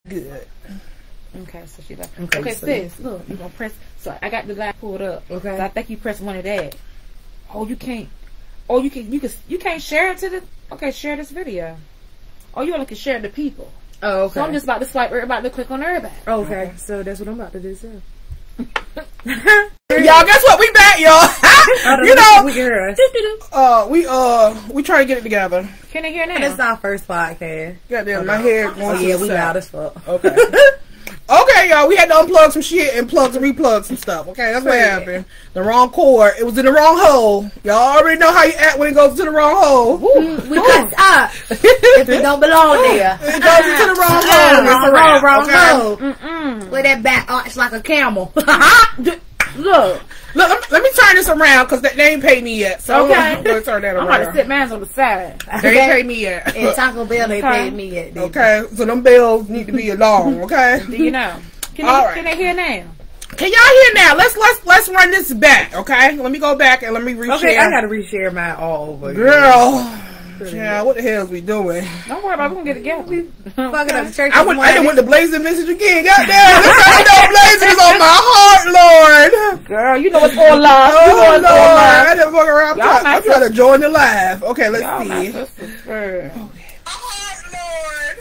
Good. Okay, so she left. Okay, Okay, so sis, look, you gonna press. So I got the light pulled up. Okay. So I think you press one of that. Oh, you can't. Oh, you can't share it to the. Okay, share this video. Oh, you only can share it to people. Oh, okay. So I'm just about to swipe everybody to click on everybody. Okay, so that's what I'm about to do, so. Y'all, guess what? We back, y'all. You know, we can hear us. we try to get it together. Can they hear now? This is our first podcast. Goddamn, my head going Oh, to yeah, the we side. loud as fuck. Okay. Okay, y'all, we had to unplug some shit and plug and replug some stuff. Okay, that's what happened. The wrong cord. It was in the wrong hole. Y'all already know how you act when it goes to the wrong hole. We cut up. If it don't belong there. It goes into the wrong hole. It's a wrap, Wrong okay? hole. With that back arch like a camel. Look. Look, let me turn this around because they ain't paid me yet. So Okay. I'm going to turn that I'm around. about to sit mans on the side. They ain't paid me yet. And Taco Bell ain't paid me yet. Okay, so them bills need to be along, okay? Do you know? Can they hear now? Can y'all hear now? Let's run this back, okay? Let me go back and let me reshare. Okay, I gotta reshare mine all over. Girl. Yeah, what the hell is we doing? Don't worry about it. We're going to get it together. Fucking up the church. I done went to Blazin message again. Goddamn, that's how you know Blazin is on my heart, Lord. Girl, you know it's all love. You know Oh, it's Lord. all love. I done fuck around. Y'all I'm trying to join the live. Okay, let's Y'all my see. sisters, girl.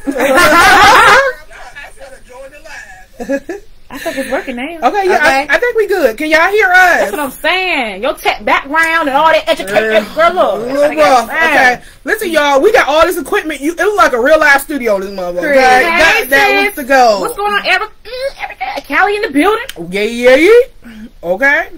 I trying to join the live. I think it's working now. Okay, yeah, Okay. I think we good. Can y'all hear That's us? what I'm saying. Your tech background and all that education. Girl, look. A little rough. Okay, listen, y'all. We got all this equipment. It look like a real live studio. This motherfucker. Okay, Hey, that sis. was to go. What's going on, Erica? Callie in the building? Yeah. Okay,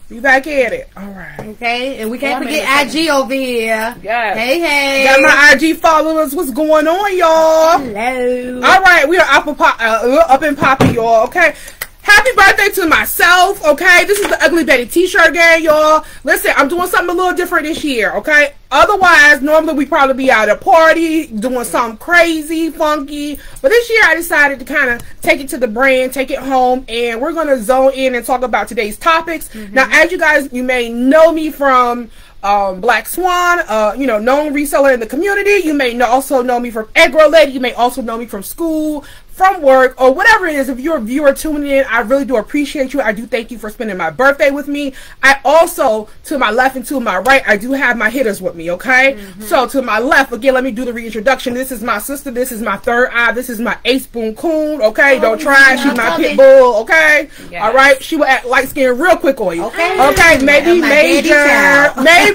we back at it. All right. Okay, and we can't One forget minute. IG over here. Yes. Hey. Got my IG followers. What's going on, y'all? Hello. All right, we are up and poppy, y'all. Okay. Happy birthday to myself, okay? This is the Ugly Betty t-shirt gang, y'all. Listen, I'm doing something a little different this year, okay? Otherwise, normally we probably be out at a party, doing something crazy, funky. But this year I decided to kind of take it to the brand, take it home, and we're going to zone in and talk about today's topics. Now, as you guys, you may know me from Black Swan, known reseller in the community. You may also know me from Egg Roll Lady. You may also know me from school, from work, or whatever it is. If you're a viewer tuning in, I really do appreciate you. I do thank you for spending my birthday with me. I also, to my left and to my right, I do have my hitters with me, okay? So to my left, again, let me do the reintroduction. This is my sister. This is my third eye. This is my ace spoon coon, okay? Don't try. She's my pit bull, okay? Yes. All right? She will act light skin real quick on you. Okay. Okay, maybe My major. daddy child. Maybe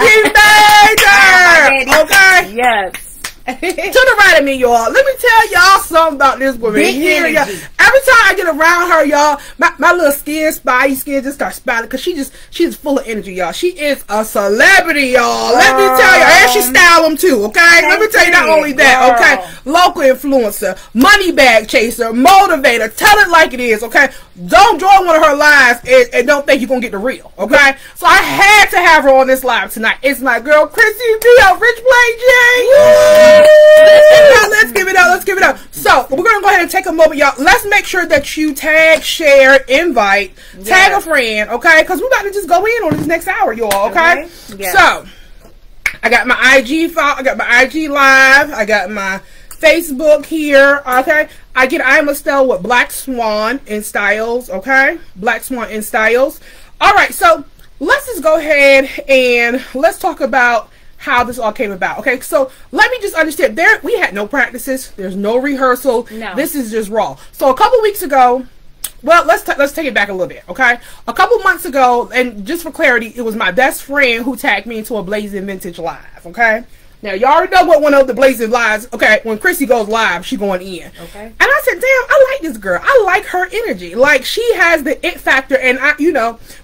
major. Okay? Yes. To the right of me, y'all. Let me tell y'all something about this woman. Big Here, y'all. energy. Every time I get around her, y'all, my little spidey skin just starts spouting because she's full of energy, y'all. She is a celebrity, y'all. Let me tell you, and she style them too, okay? Let me tell you, not only that, okay? Local influencer, money bag chaser, motivator, tell it like it is, okay? Don't join one of her lives and don't think you're gonna get the real, okay? So I had to have her on this live tonight. It's my girl Chrissy D of Rich Play J. Let's give it up. Let's give it up. So we're gonna go ahead and take a moment, y'all. Let's make sure that you tag, share, invite, tag a friend, okay? Because we're about to just go in on this next hour, y'all, okay? Yes. So I got my IG file, I got my IG live, I got my Facebook here, okay? I am Estelle with Black Swan in Styles, okay? Black Swan in Styles. All right, so let's just go ahead and let's talk about how this all came about. Okay, so let me just understand. We had no practices. There's no rehearsal. No. This is just raw. So a couple weeks ago, well, let's take it back a little bit. Okay, a couple months ago, and just for clarity, it was my best friend who tagged me into a Blazin Vintage live. Okay. Now, you already know what one of the Blazin lives, okay, when Chrissy goes live, she going in. Okay. And I said, damn, I like this girl. I like her energy. Like, she has the it factor, and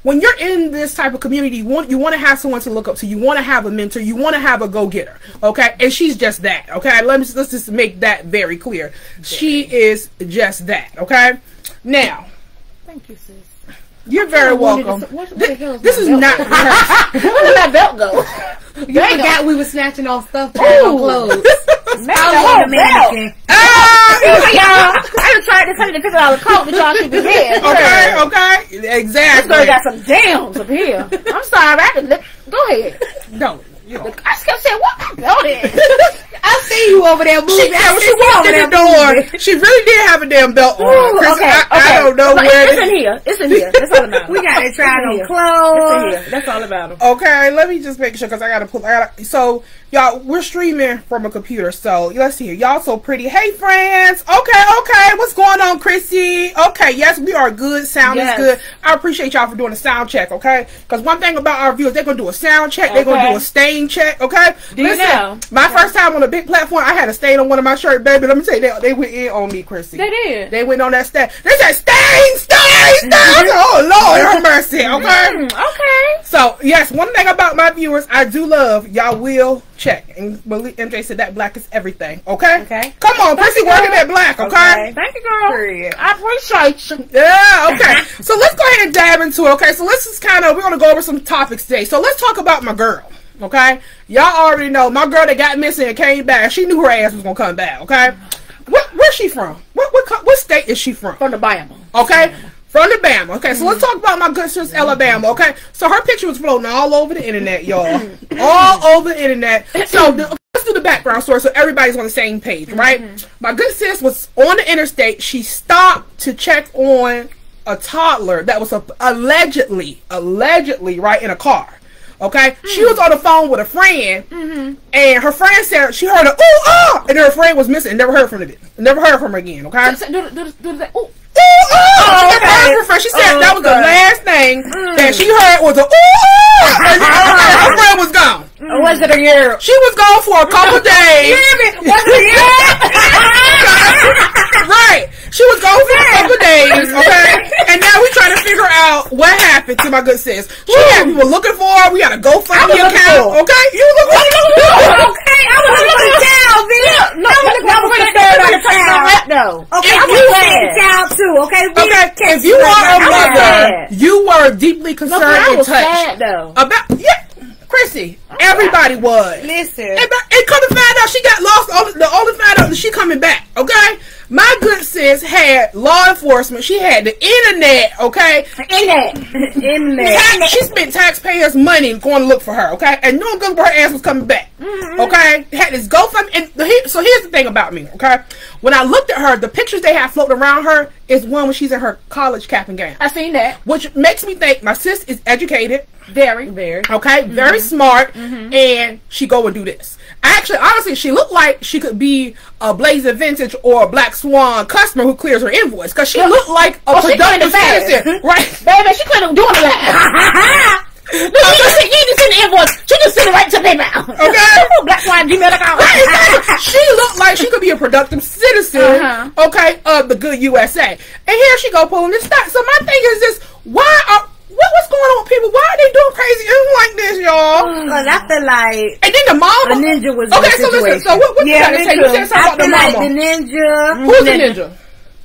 when you're in this type of community, you want to have someone to look up to. You want to have a mentor. You want to have a go-getter, okay? And she's just that, okay? Let's just make that very clear. She is just that, okay? Now, Thank you, sis. you're very welcome. This is not rehearsed. Where did that belt go? You forgot we were snatching off stuff, trying on clothes. Man, I the was whole a belt. mannequin. Y'all, I done tried to tell you to figure out a coat that y'all should be wearing. Okay, exactly. This girl got some jams up here. I'm sorry, go ahead. No, I just kept saying, what? Go ahead. I see you over there moving. When she walked in the door, she really did have a damn belt on. Okay, I don't know where. It's in here. It's in here. That's all about it. We got to try on It's clothes. in here. That's all about it. Okay, let me just make sure because I gotta pull. So y'all, we're streaming from a computer. So let's see here. Y'all so pretty. Hey friends. Okay. What's going on, Chrissy? Okay, yes, we are good. Sound is good. I appreciate y'all for doing a sound check. Okay, because one thing about our viewers, they're gonna do a sound check. They're gonna do a stain check. Okay. Listen, my first time on a big platform, I had a stain on one of my shirts, baby. Let me tell you, they went in on me, Chrissy. They did. They went on that stain. They said stain. Oh Lord, have mercy. Okay. Okay. So yes, one thing about my viewers, I do love y'all will check. And MJ said that black is everything. Okay. Okay. Come on, Chrissy, working that black. Okay. Thank you, girl. Period. I appreciate you. Yeah. Okay. So let's go ahead and dive into it. Okay. So let's just we're gonna go over some topics today. So let's talk about my girl. Okay. Y'all already know my girl that got missing and came back. She knew her ass was gonna come back. Okay. Where's she from? What state is she from? From the Bama. Okay. From Alabama. Okay, so let's talk about my good sis Alabama. Okay, so her picture was floating all over the internet, y'all. All over the internet. So let's do the background story so everybody's on the same page, right? My good sis was on the interstate. She stopped to check on a toddler that was allegedly, right, in a car. Okay, she was on the phone with a friend, and her friend said she heard a ooh ah, and her friend was missing. Never heard from her again. Okay. She said that was the last thing that she heard was a ooh, and her friend was gone. Was it a year? She was gone for a couple days. Right. She was gone for a couple days, okay? And now we trying to figure out what happened to my good sis. She had people looking for her. We got a GoFundMe account, okay? You look Okay, I was looking for the child, bitch. No, I was going to say about the child, though. Okay, I was saying the child too, okay? Okay, if you are a mother, you were deeply concerned and touched. About, Chrissy, everybody was. Listen. And come to find out, she got lost. Only find out that she coming back, okay? My good sis had law enforcement. She had the internet, okay? Internet. She spent taxpayers' money going to look for her, okay? And knowing good where her ass was coming back, okay? Had this GoFundMe. And so here's the thing about me, okay? When I looked at her, the pictures they have floating around her is one when she's in her college cap and gown. I seen that. Which makes me think my sis is educated. Very. Okay, very smart, and she go and do this. Actually, honestly, she looked like she could be a Blazin Vintage or a Black Swan customer who clears her invoice, because she looked like a productive citizen, right? Baby, she couldn't do it. Look, you just send the invoice. She just send it right to PayPal. Okay. Black Swan Gmail.com. She looked like she could be a productive citizen, okay, of the good USA. And here she go pulling this stuff. So my thing is this: what's going on with people? Why are they doing crazy things like this, y'all? Because I feel like and then the mama, a ninja was okay. In the So listen. So what you gotta say? You said something about the like mama. The ninja. Who's the ninja?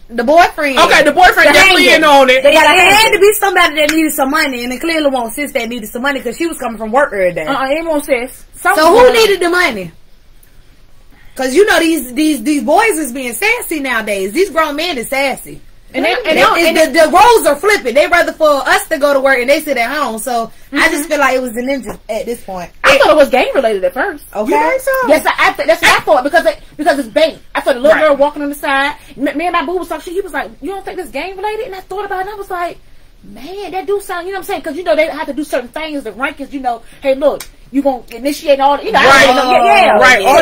The boyfriend. Okay, the boyfriend definitely in on it. There had to be somebody that needed some money, and it clearly won't sis that needed some money because she was coming from work every day. It won't sis. So who needed the money? Because you know these boys is being sassy nowadays. These grown men is sassy. And the roles are flipping. They rather for us to go to work and they sit at home. So I just feel like it was the ninja at this point. I thought it was gang related at first. Okay, you think so? Yes, that's what I thought because it's bait. I saw the little girl walking on the side. Me and my boo was talking. He was like, "You don't think this gang related?" And I thought about it. And I was like, "Man, that do sound." You know what I'm saying? Because you know they have to do certain things. The rankings, you know, hey, look. You gonna initiate all, you know, right? So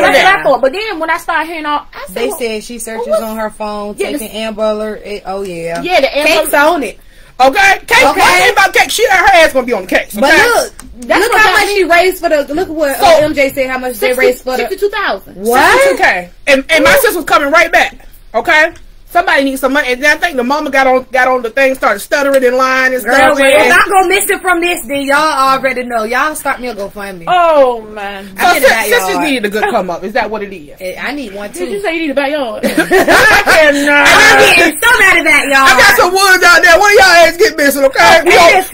that's what I thought. But then when I started hearing all, I said, they said she searches on her phone, taking Amber Alert. Yeah, the Amber Cake's on it. Okay, Cake. One thing about Cake, her ass gonna be on the case. Okay? But look how much she raised for the. Look what MJ said. How much they raised for the $62,000. What? $62K. And my sis was coming right back. Okay. Somebody needs some money, and then I think the mama got on the thing, started stuttering in line and stuff. If I'm gonna miss it from this, then y'all already know. Y'all start me a GoFundMe. Oh man! So sisters needed a good come up. Is that what it is? I need one too. Did you say you need a backyard? I cannot. I'm getting somebody back, y'all. I got some woods out there. One of y'all ass get missing, okay?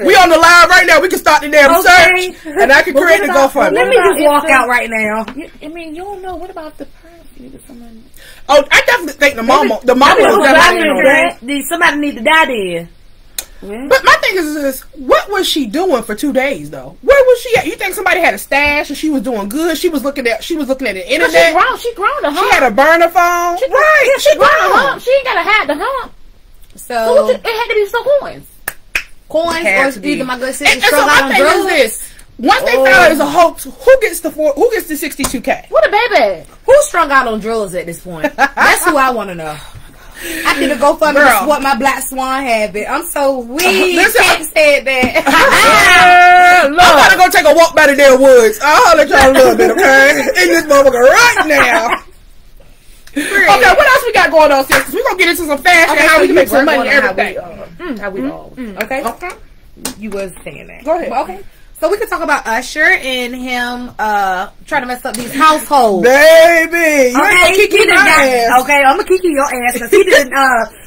We on the live right now. We can start the damn search, and I can create the GoFundMe. Let me just walk out right now. I mean, you don't know. What about the parents? You need someone. Oh, I definitely think the mama was definitely on it. Somebody need to die then. But my thing is this: what was she doing for 2 days though? Where was she at? You think somebody had a stash and she was doing good? She was looking at the internet. She grown the hump. She had a burner phone. She grown the hump. She ain't gotta hide the hump. So it had to be some coins. Coins or either my good sister And so strung out my on thing drugs. is this: once they found out it's a hoax, who gets the 62K? What a baby. Who's strung out on drugs at this point? That's who I want to know. I need to go for to support my Black Swan habit. I'm so weak. Can't say that. I'm about to go take a walk by the damn woods. I'll let y'all a little bit, okay? In this motherfucker right now. Okay, what else we got going on, sis? We're going to get into some fashion and how we can make some money and everything. How we all. Okay? Okay. You was saying that. Go ahead. Okay. So we can talk about Usher and him trying to mess up these households. Baby, you ain't kicking my ass. Okay, I'm gonna kick you your ass because he did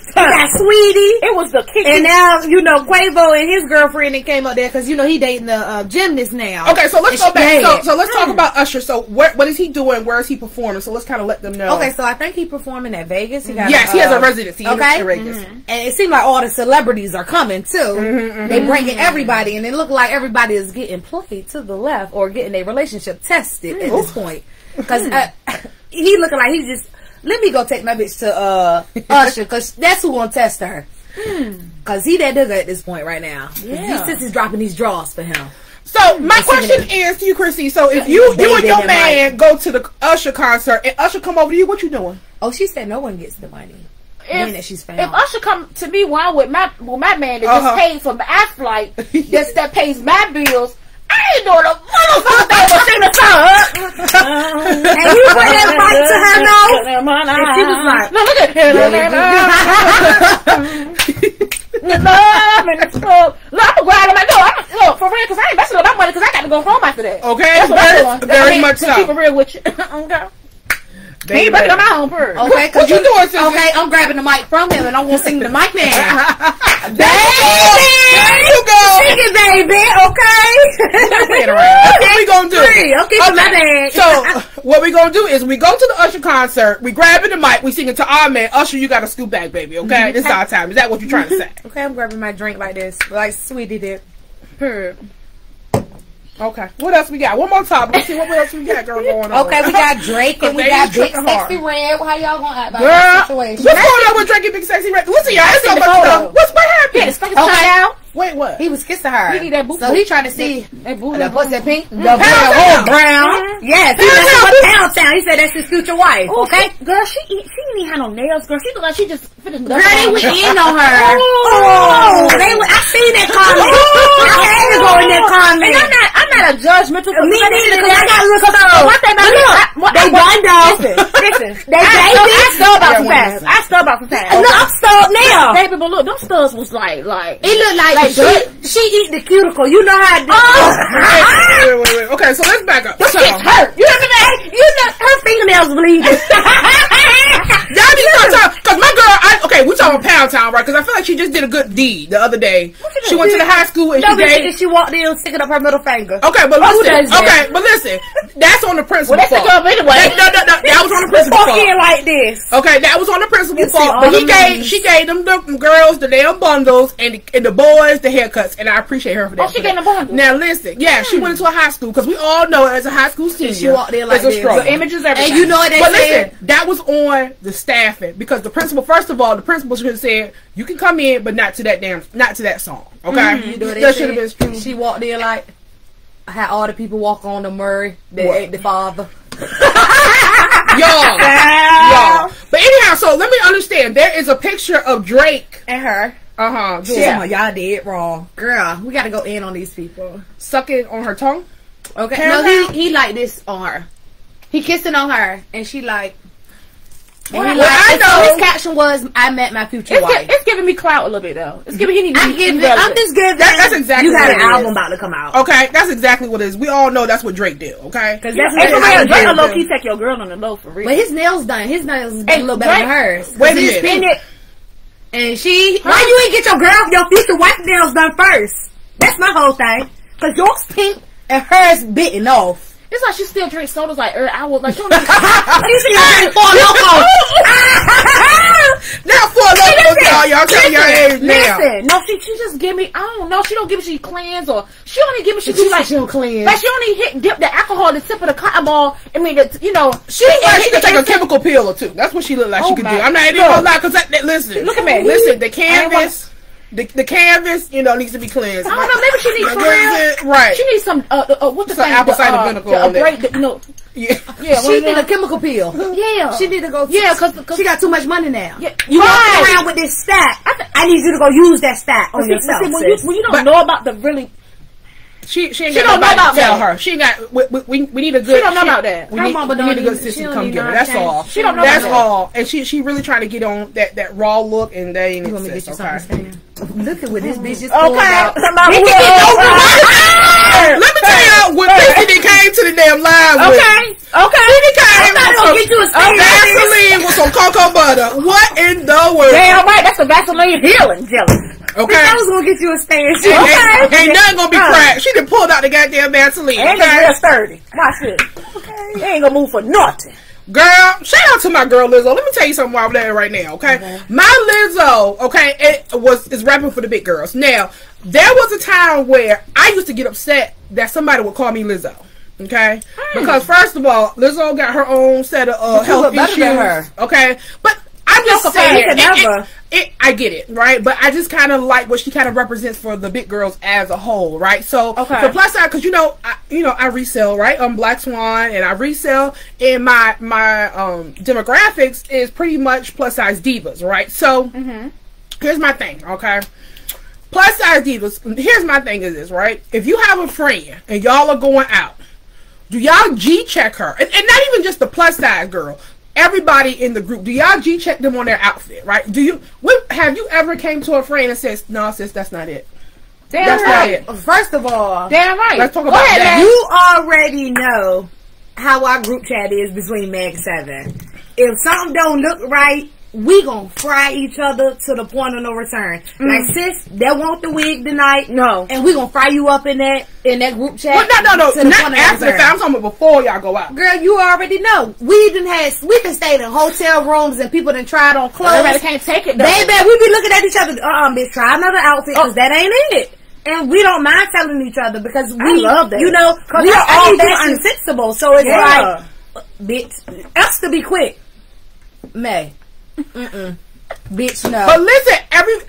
he got Sweetie. It was the kick. And now, Quavo and his girlfriend that came up there because, he dating the gymnast now. Okay, so let's go back. So let's talk about Usher. So what is he doing? Where is he performing? So let's kind of let them know. Okay, so I think he's performing at Vegas. He has a residency in Vegas. And it seems like all the celebrities are coming too. They bringing everybody, and it looked like everybody is getting played to the left or getting their relationship tested at this point. Because he looking like he just... Let me go take my bitch to Usher, because that's who gonna test her. Because he that nigga at this point right now. Yeah. These sisters dropping these draws for him. So my question is to you, Chrissy. So if you and your man go to the Usher concert and Usher come over to you, what you doing? Oh, she said no one gets the money. If Usher come to me while with my man that just paid for my flight, that pays my bills, I ain't doing a motherfucker thing but sing the song. And you put that mic to her nose, and she was like, no, look at I'm glad I'm like, no, for real, because I ain't messing with my money because I got to go home after that. Okay, that's very much so. Keep it real with you. Okay. Baby. He on my own purse. Okay, what you doing, sister? Okay, I'm grabbing the mic from him and I'm gonna sing the mic now. Baby, there you go. Sing it, baby. Okay. What we gonna do? Okay, my bad. So what we gonna do is we go to the Usher concert, we grabbing the mic, we singing to our man. Usher, you got to scoop back, baby. Okay, this is our time. Is that what you're trying to say? Okay, I'm grabbing my drink like this, like Sweetie did. Okay. What else we got? One more topic. Let's see what else we got going on. Okay, we got Drake and we got Big Sexy Red. How y'all gonna act about that situation? What's going on with Drake and Big Sexy Red? Listen, y'all, it's so much stuff. What happened? Yeah, wait, what? He was kissing her. He need that boo. So he trying to see that pussy pink, the whole brown. Yes, he was Pound Town. He said that's his future wife. Okay, girl, she didn't even have no nails. Girl, she looked like she just finished. Girl, they went in on her. I seen that comment. I had to go in that comment. And I'm not a judgmental. Me neither, because I got to look up. One thing about they done though. Listen. I stole about some time. I stole about some time. No, I'm stole now. Baby, but look, them studs was like. It looked like she eat the cuticle. You know how it does. Wait. Okay, so let's back up. This shit's hurt. You know what I mean? You know her fingernails bleeding. Y'all need to talk. Because my girl, we talking Pound Town, right? Because I feel like she just did a good deed the other day. She went to the high school and she walked in sticking up her middle finger. Okay, but listen. That's on the principal fault. Anyway. That was on the principal fault. Like this. Okay, that was on the principal fault. But she gave them the girls the damn bundles and the boys the haircuts, and I appreciate her for that. Oh, she gave them bundles. Now listen, she went into a high school because we all know as a high school senior, she walked in like this. The images, everything. And you know what they said? Listen, that was on the staffing because the principal. First of all, the principal should have said you can come in, but not to that song. Okay, you know what that should have been true. She walked in like had all the people walk on the Murray that ate the father. Y'all. But anyhow, so let me understand. There is a picture of Drake and her. Y'all did wrong, girl. We got to go in on these people. Sucking on her tongue. Okay, no, he like this on her. He kissing on her, and she like. And I know his caption was, "I met my future wife." It's giving me clout a little bit though. It's giving I'm just giving. That's exactly. You got an album about to come out. Okay, that's exactly what it is. We all know that's what Drake did. Okay, because Drake a low key take your girl on the low for real. But his nails done. His nails is a little better than hers. Wait a minute. And why you ain't get your future wife nails done first? That's my whole thing. Because yours pink and hers bitten off. It's like she still drinks sodas like I was like, you drink Four Locos. Now Four Locos, y'all telling your age. stage now. Listen, no, she just give me. I don't know. She don't give me. She cleanse or she only give me. She do like she don't cleanse. Like she only dip the alcohol, the tip of the cotton ball. I mean, you know, she could take a chemical pill or two. That's what she look like. She could do. I'm not even gonna lie, cause listen. Look at me. Listen, the canvas. The canvas, you know, needs to be cleansed. I don't know. Maybe she needs cleanse. Right. She needs some. What's the some thing? Apple cider vinegar on it. No. Yeah. She need a chemical pill. Yeah. She need to go. Yeah, cause she got too much money now. Yeah. You walk around with this stack. I need you to go use that stack on yourself. When you don't know about the really. She ain't got nobody to tell her. She ain't got. We need a good. She don't know about that. We need a good system to come get her. That's all. She don't know. That's all. And she really trying to get on that raw look, and they ain't exist. Okay. Look at what this bitch just pulled out. Let me tell you what Felicity came to the damn live with. Okay. She came with some Vaseline with some cocoa butter. What in the world? Damn right, that's the Vaseline healing jelly. Okay. I was gonna get you a stand. Ain't nothing gonna be cracked. She done pulled out the goddamn Vaseline. Ain't real sturdy. Watch this. Okay. They ain't gonna move for nothing. Girl, shout out to my girl Lizzo. Let me tell you something while I'm there right now, okay? My Lizzo, okay, is rapping for the big girls. Now, there was a time where I used to get upset that somebody would call me Lizzo, okay? Because first of all, Lizzo got her own set of health issues, okay? But I'm just saying, I get it, right? But I just kind of like what she kind of represents for the big girls as a whole, right? So for plus size, because I resell, right? I'm Black Swan, and I resell, and my demographics is pretty much plus size divas, right? So here's my thing, okay? Plus size divas. Here's my thing is this, right? If you have a friend and y'all are going out, do y'all G-check her? And not even just the plus size girl. Everybody in the group, do y'all G-check them on their outfit, right? Have you ever came to a friend and says, no, sis, that's not it? That's not it. First of all, damn right. Let's talk about that. You already know how our group chat is between Meg 7. If something don't look right, we gonna fry each other to the point of no return. Like, sis, they want the wig tonight. No. And we gonna fry you up in that group chat. Well, no. Not after the fact. I'm talking about before y'all go out. Girl, you already know. We done stayed in hotel rooms and people done tried on clothes. Everybody can't take it though. Baby, we be looking at each other. Bitch, try another outfit because that ain't it. And we don't mind telling each other because we love that. You know, we are all fashion sensible. So it's like, bitch, us to be quick. May. Bitch, no. But listen,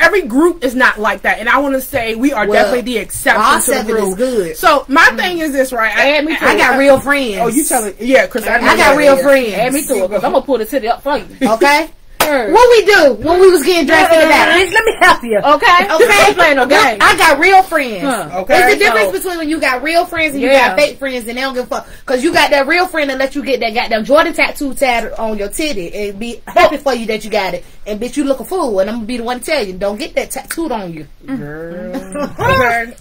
every group is not like that, and I want to say we are definitely the exception to the rule. Good. So my thing is this, right? I got real friends. Oh, you telling? Yeah, because I got real friends. Add me to it, because I'm gonna pull the titty up for you. Okay. What we do when we was getting dressed in the back? Bitch, let me help you. Okay. Playing no game. I got real friends. Okay. There's a difference between when you got real friends and you got fake friends, and they don't give a fuck. Because you got that real friend that let you get that goddamn Jordan tattoo tatted on your titty and be happy for you that you got it. And bitch, you look a fool, and I'm gonna be the one to tell you, don't get that tattooed on you. Girl.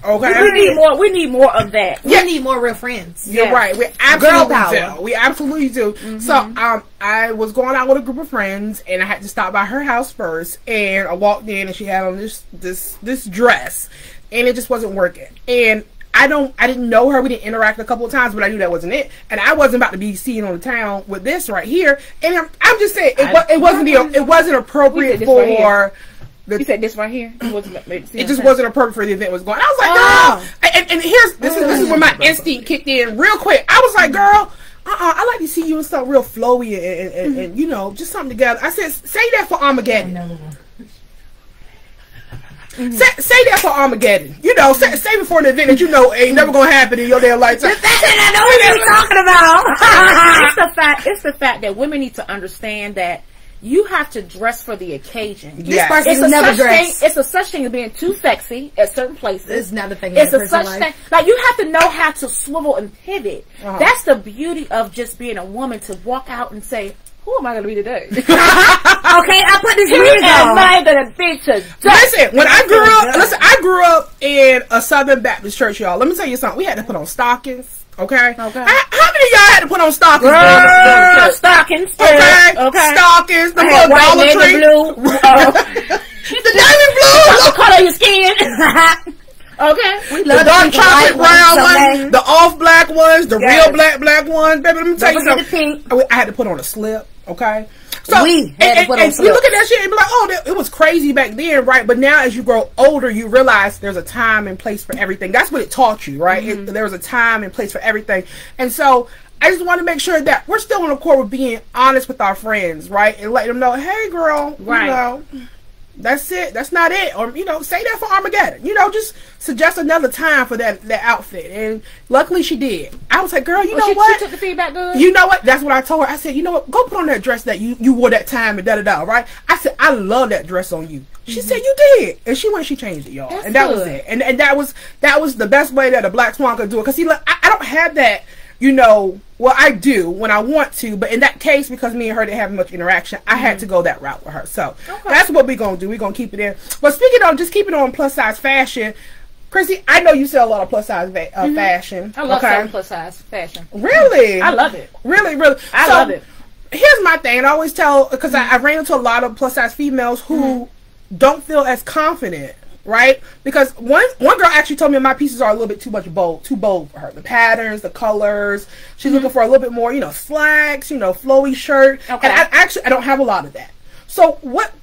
Okay. We need more of that. We need more real friends. You're right. We absolutely do. We absolutely do. So I was going out with a group of friends, and I had to stop by her house first, and I walked in, and she had on this dress, and it just wasn't working. And I didn't know her. We didn't interact a couple of times, but I knew that wasn't it. And I wasn't about to be seen on the town with this right here. And I'm just saying it wasn't appropriate for. You said this right here. It just wasn't appropriate for the event was going. I was like, girl, and this is where my instinct kicked in real quick. I was like, girl, I like to see you in something real flowy and you know, just something together. I said, say that for Armageddon. Say that for Armageddon. You know, say before an event that you know ain't never gonna happen in your damn lifetime. That's what I know what you're talking about. It's the fact that women need to understand that you have to dress for the occasion. This person never dressed. It's a such thing as being too sexy at certain places. It's not a thing. It's a such thing. Like, you have to know how to swivel and pivot. That's the beauty of just being a woman, to walk out and say, who am I going to be today? Okay, I put this wig on. Listen, when I grew up in a Southern Baptist church, y'all. Let me tell you something. We had to put on stockings. Okay. How many of y'all had to put on stockings? Stockings. Okay. Stockings. The little Dollar Tree. The navy blue. What color your skin? Okay. The dark chocolate brown ones, the off black ones, the real black ones. Baby, let me tell you something. I had to put on a slip. Okay. So we had to put on and you look at that shit and be like, oh, it was crazy back then, right? But now as you grow older, you realize there's a time and place for everything. That's what it taught you, right? There was a time and place for everything. And so I just want to make sure that we're still on the court with being honest with our friends, right? And letting them know, hey, girl, you know, that's it. That's not it. Or, you know, say that for Armageddon. You know, just suggest another time for that outfit. And luckily she did. I was like, girl, you know what? She took the feedback good? You know what? That's what I told her. I said, you know what? Go put on that dress that you wore that time and da-da-da, right? I said, I love that dress on you. She said, you did. And she went, she changed it, y'all. And that was it. And that was the best way that a Black Swan could do it. Because, see, look, I don't have that, you know, well, I do when I want to, but in that case, because me and her didn't have much interaction, I had to go that route with her. So that's what we're going to do. We're going to keep it in. But speaking of just keeping on plus size fashion, Chrissy, I know you sell a lot of plus size fashion. I love selling plus size fashion. Really? I love it. Really, really. I love it. Here's my thing, and I always tell, because I ran into a lot of plus size females who don't feel as confident. Right? Because one girl actually told me my pieces are a little bit too bold for her. The patterns, the colors. She's looking for a little bit more, you know, slacks, you know, flowy shirt. Okay. And I don't have a lot of that. So what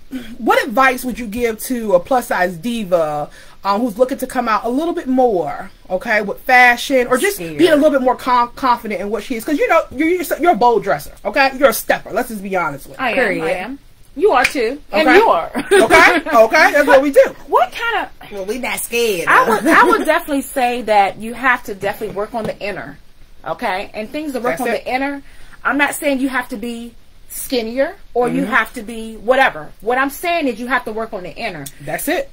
advice would you give to a plus size diva who's looking to come out a little bit more, okay, with fashion, or just being a little bit more confident in what she is? Because, you know, you're a bold dresser, okay? You're a stepper. Let's just be honest with you. I am. You are too. Okay. And you are. Okay. That's what we do. What kind of... Well, we not scared. I would definitely say that you have to definitely work on the inner. Okay? And things that work on the inner, I'm not saying you have to be skinnier or you have to be whatever. What I'm saying is you have to work on the inner. That's it.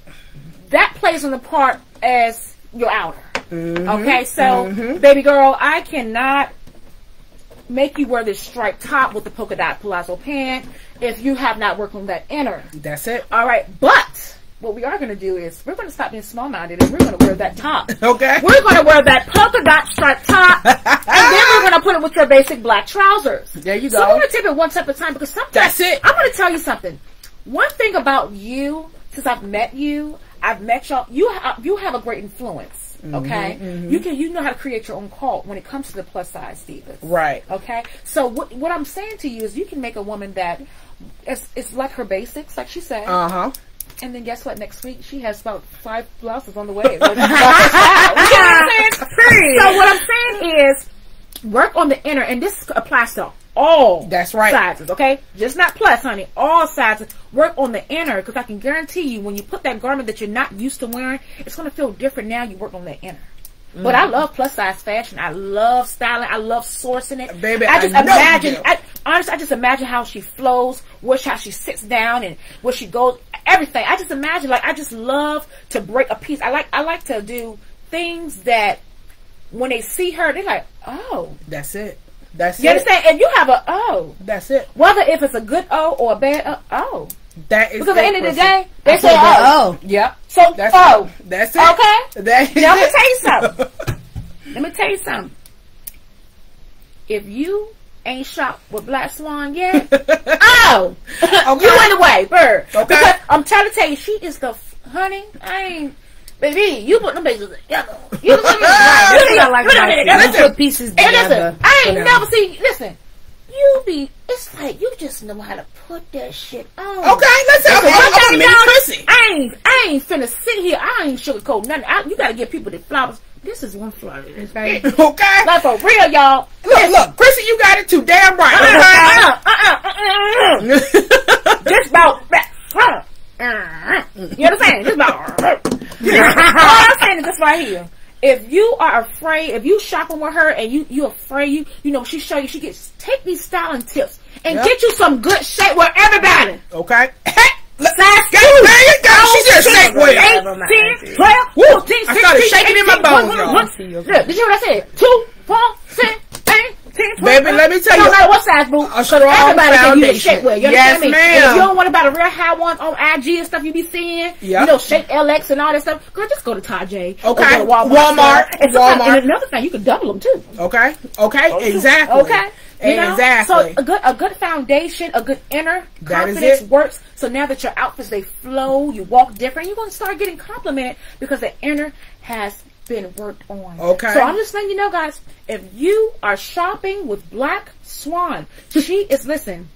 That plays on the part as your outer. Okay? So, baby girl, I cannot make you wear this striped top with the polka dot palazzo pant if you have not worked on that inner. That's it. All right, but what we are going to do is we're going to stop being small-minded and we're going to wear that top. Okay. We're going to wear that polka dot striped top and then we're going to put it with your basic black trousers. There you go. So we're going to take it one step at a time because sometimes... That's it. I'm going to tell you something. One thing about you, since I've met y'all, you have a great influence. Okay, you know how to create your own cult when it comes to the plus size divas. Right. Okay. So what I'm saying to you is you can make a woman that it's like her basics, like she said. And then guess what? Next week she has about 5 blouses on the way. You know what I'm saying? So what I'm saying is work on the inner, and this applies to all sizes, okay? Just not plus, honey. All sizes. Work on the inner, because I can guarantee you when you put that garment that you're not used to wearing, it's going to feel different now you work on the inner. But I love plus size fashion. I love styling. I love sourcing it. Baby, I just imagine how she flows, how she sits down and where she goes, everything. I just imagine, like, I just love to break a piece. I like to do things that when they see her, they're like, oh. That's it. That's it. You understand? And you have a oh. That's it. Whether if it's a good O or a bad O. That is because at the end of the day, they say oh. Yep. So that's oh. It. That's it. Okay. Now, let me tell you something. Let me tell you something. If you ain't shopped with Black Swan yet, oh, okay. You in the way, bird. Okay. Because I'm trying to tell you, she is the honey. I ain't. Baby, you put them pieces together. You put pieces together. I ain't never seen. Listen, it's like you just know how to put that shit on. Okay, listen. I'm a mini pussy. I ain't finna sit here. I ain't sugarcoat nothing. You gotta give people the flowers. This is one flower. Okay. Okay. Like for real, y'all. Look, Chrissy, you got it too damn right. Just about that. You understand? Just about. All I'm saying is this right here. If you are afraid, if you shopping with her and you afraid, you know, she show you, take these styling tips and get you some good shape with everybody. Okay. Size 2. There you go. She just shake with 8, 10, 12, 14, 16, I started shaking in my bones, y'all. Did you hear what I said? 2, 4, 6, 8, 10, 12. Baby, let me tell you. No matter what size, boo. Everybody can use a shape with. You understand me? Ma'am. If you don't want about a real high one on IG and stuff you be seeing, you know, shape LX and all that stuff, girl, just go to Tajay. Okay. Or go to Walmart. And another thing, you can double them too. Okay. Exactly. Okay. You know? Exactly. So a good foundation, a good inner confidence works. So now that your outfits, they flow, you walk different, you're going to start getting complimented because the inner has been worked on. Okay. So I'm just letting you know, guys, if you are shopping with Black Swan, she is, listen,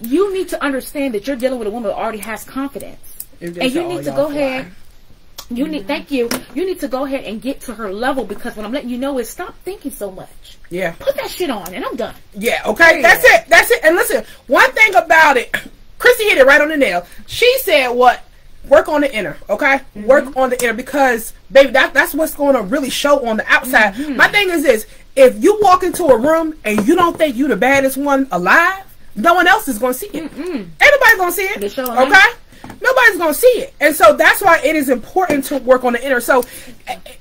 you need to understand that you're dealing with a woman that already has confidence. And you need to go ahead. You need, thank you. You need to go ahead and get to her level, because what I'm letting you know is stop thinking so much. Yeah. Put that shit on and I'm done. Yeah, okay. That's it. That's it. And listen, one thing about it, Chrissy hit it right on the nail. She said what? Work on the inner, okay? Work on the inner, because, baby, that's what's going to really show on the outside. My thing is this. If you walk into a room and you don't think you the baddest one alive, no one else is going to see it. Everybody's going to see it, okay? Nobody's going to see it. And so that's why it is important to work on the inner. So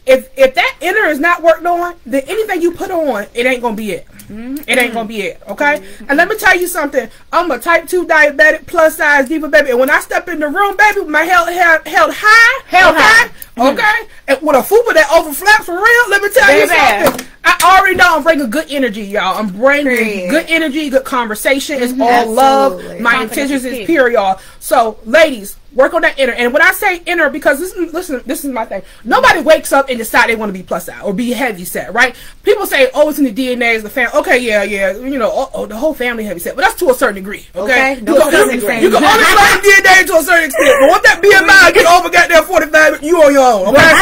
if that inner is not worked on, then anything you put on, it ain't going to be it. It ain't going to be it, okay? And let me tell you something. I'm a type 2 diabetic, plus size diva, baby. And when I step in the room, baby, my head held high, okay? And with a fupa that overflaps for real, let me tell you something. I already know I'm bringing good energy, y'all. I'm bringing good energy, good conversation. It's all love. My intentions is pure, y'all. So, ladies, work on that inner. And when I say inner, because this is my thing. Nobody wakes up and decide they want to be plus size or be heavy set, right? People say, oh, it's in the DNA, it's the family. Okay, yeah, you know, the whole family heavy set. But that's to a certain degree, okay? You can only slide DNA to a certain extent. But once that BMI get over goddamn 45, you on your own, okay?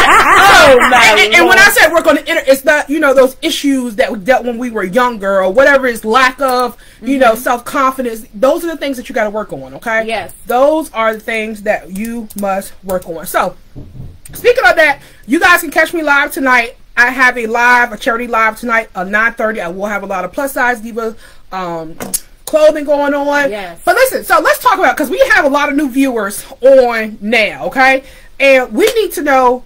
And when I say work on the inner, it's not, you know, those issues that we dealt when we were younger or whatever is lack of, you know, self-confidence. Those are the things that you got to work on, okay? Yes. Those are the things that you must work on. So, speaking of that, you guys can catch me live tonight. I have a charity live tonight at 9:30. I will have a lot of plus size diva clothing going on. Yes. But listen, so let's talk about, because we have a lot of new viewers on now, okay? And we need to know,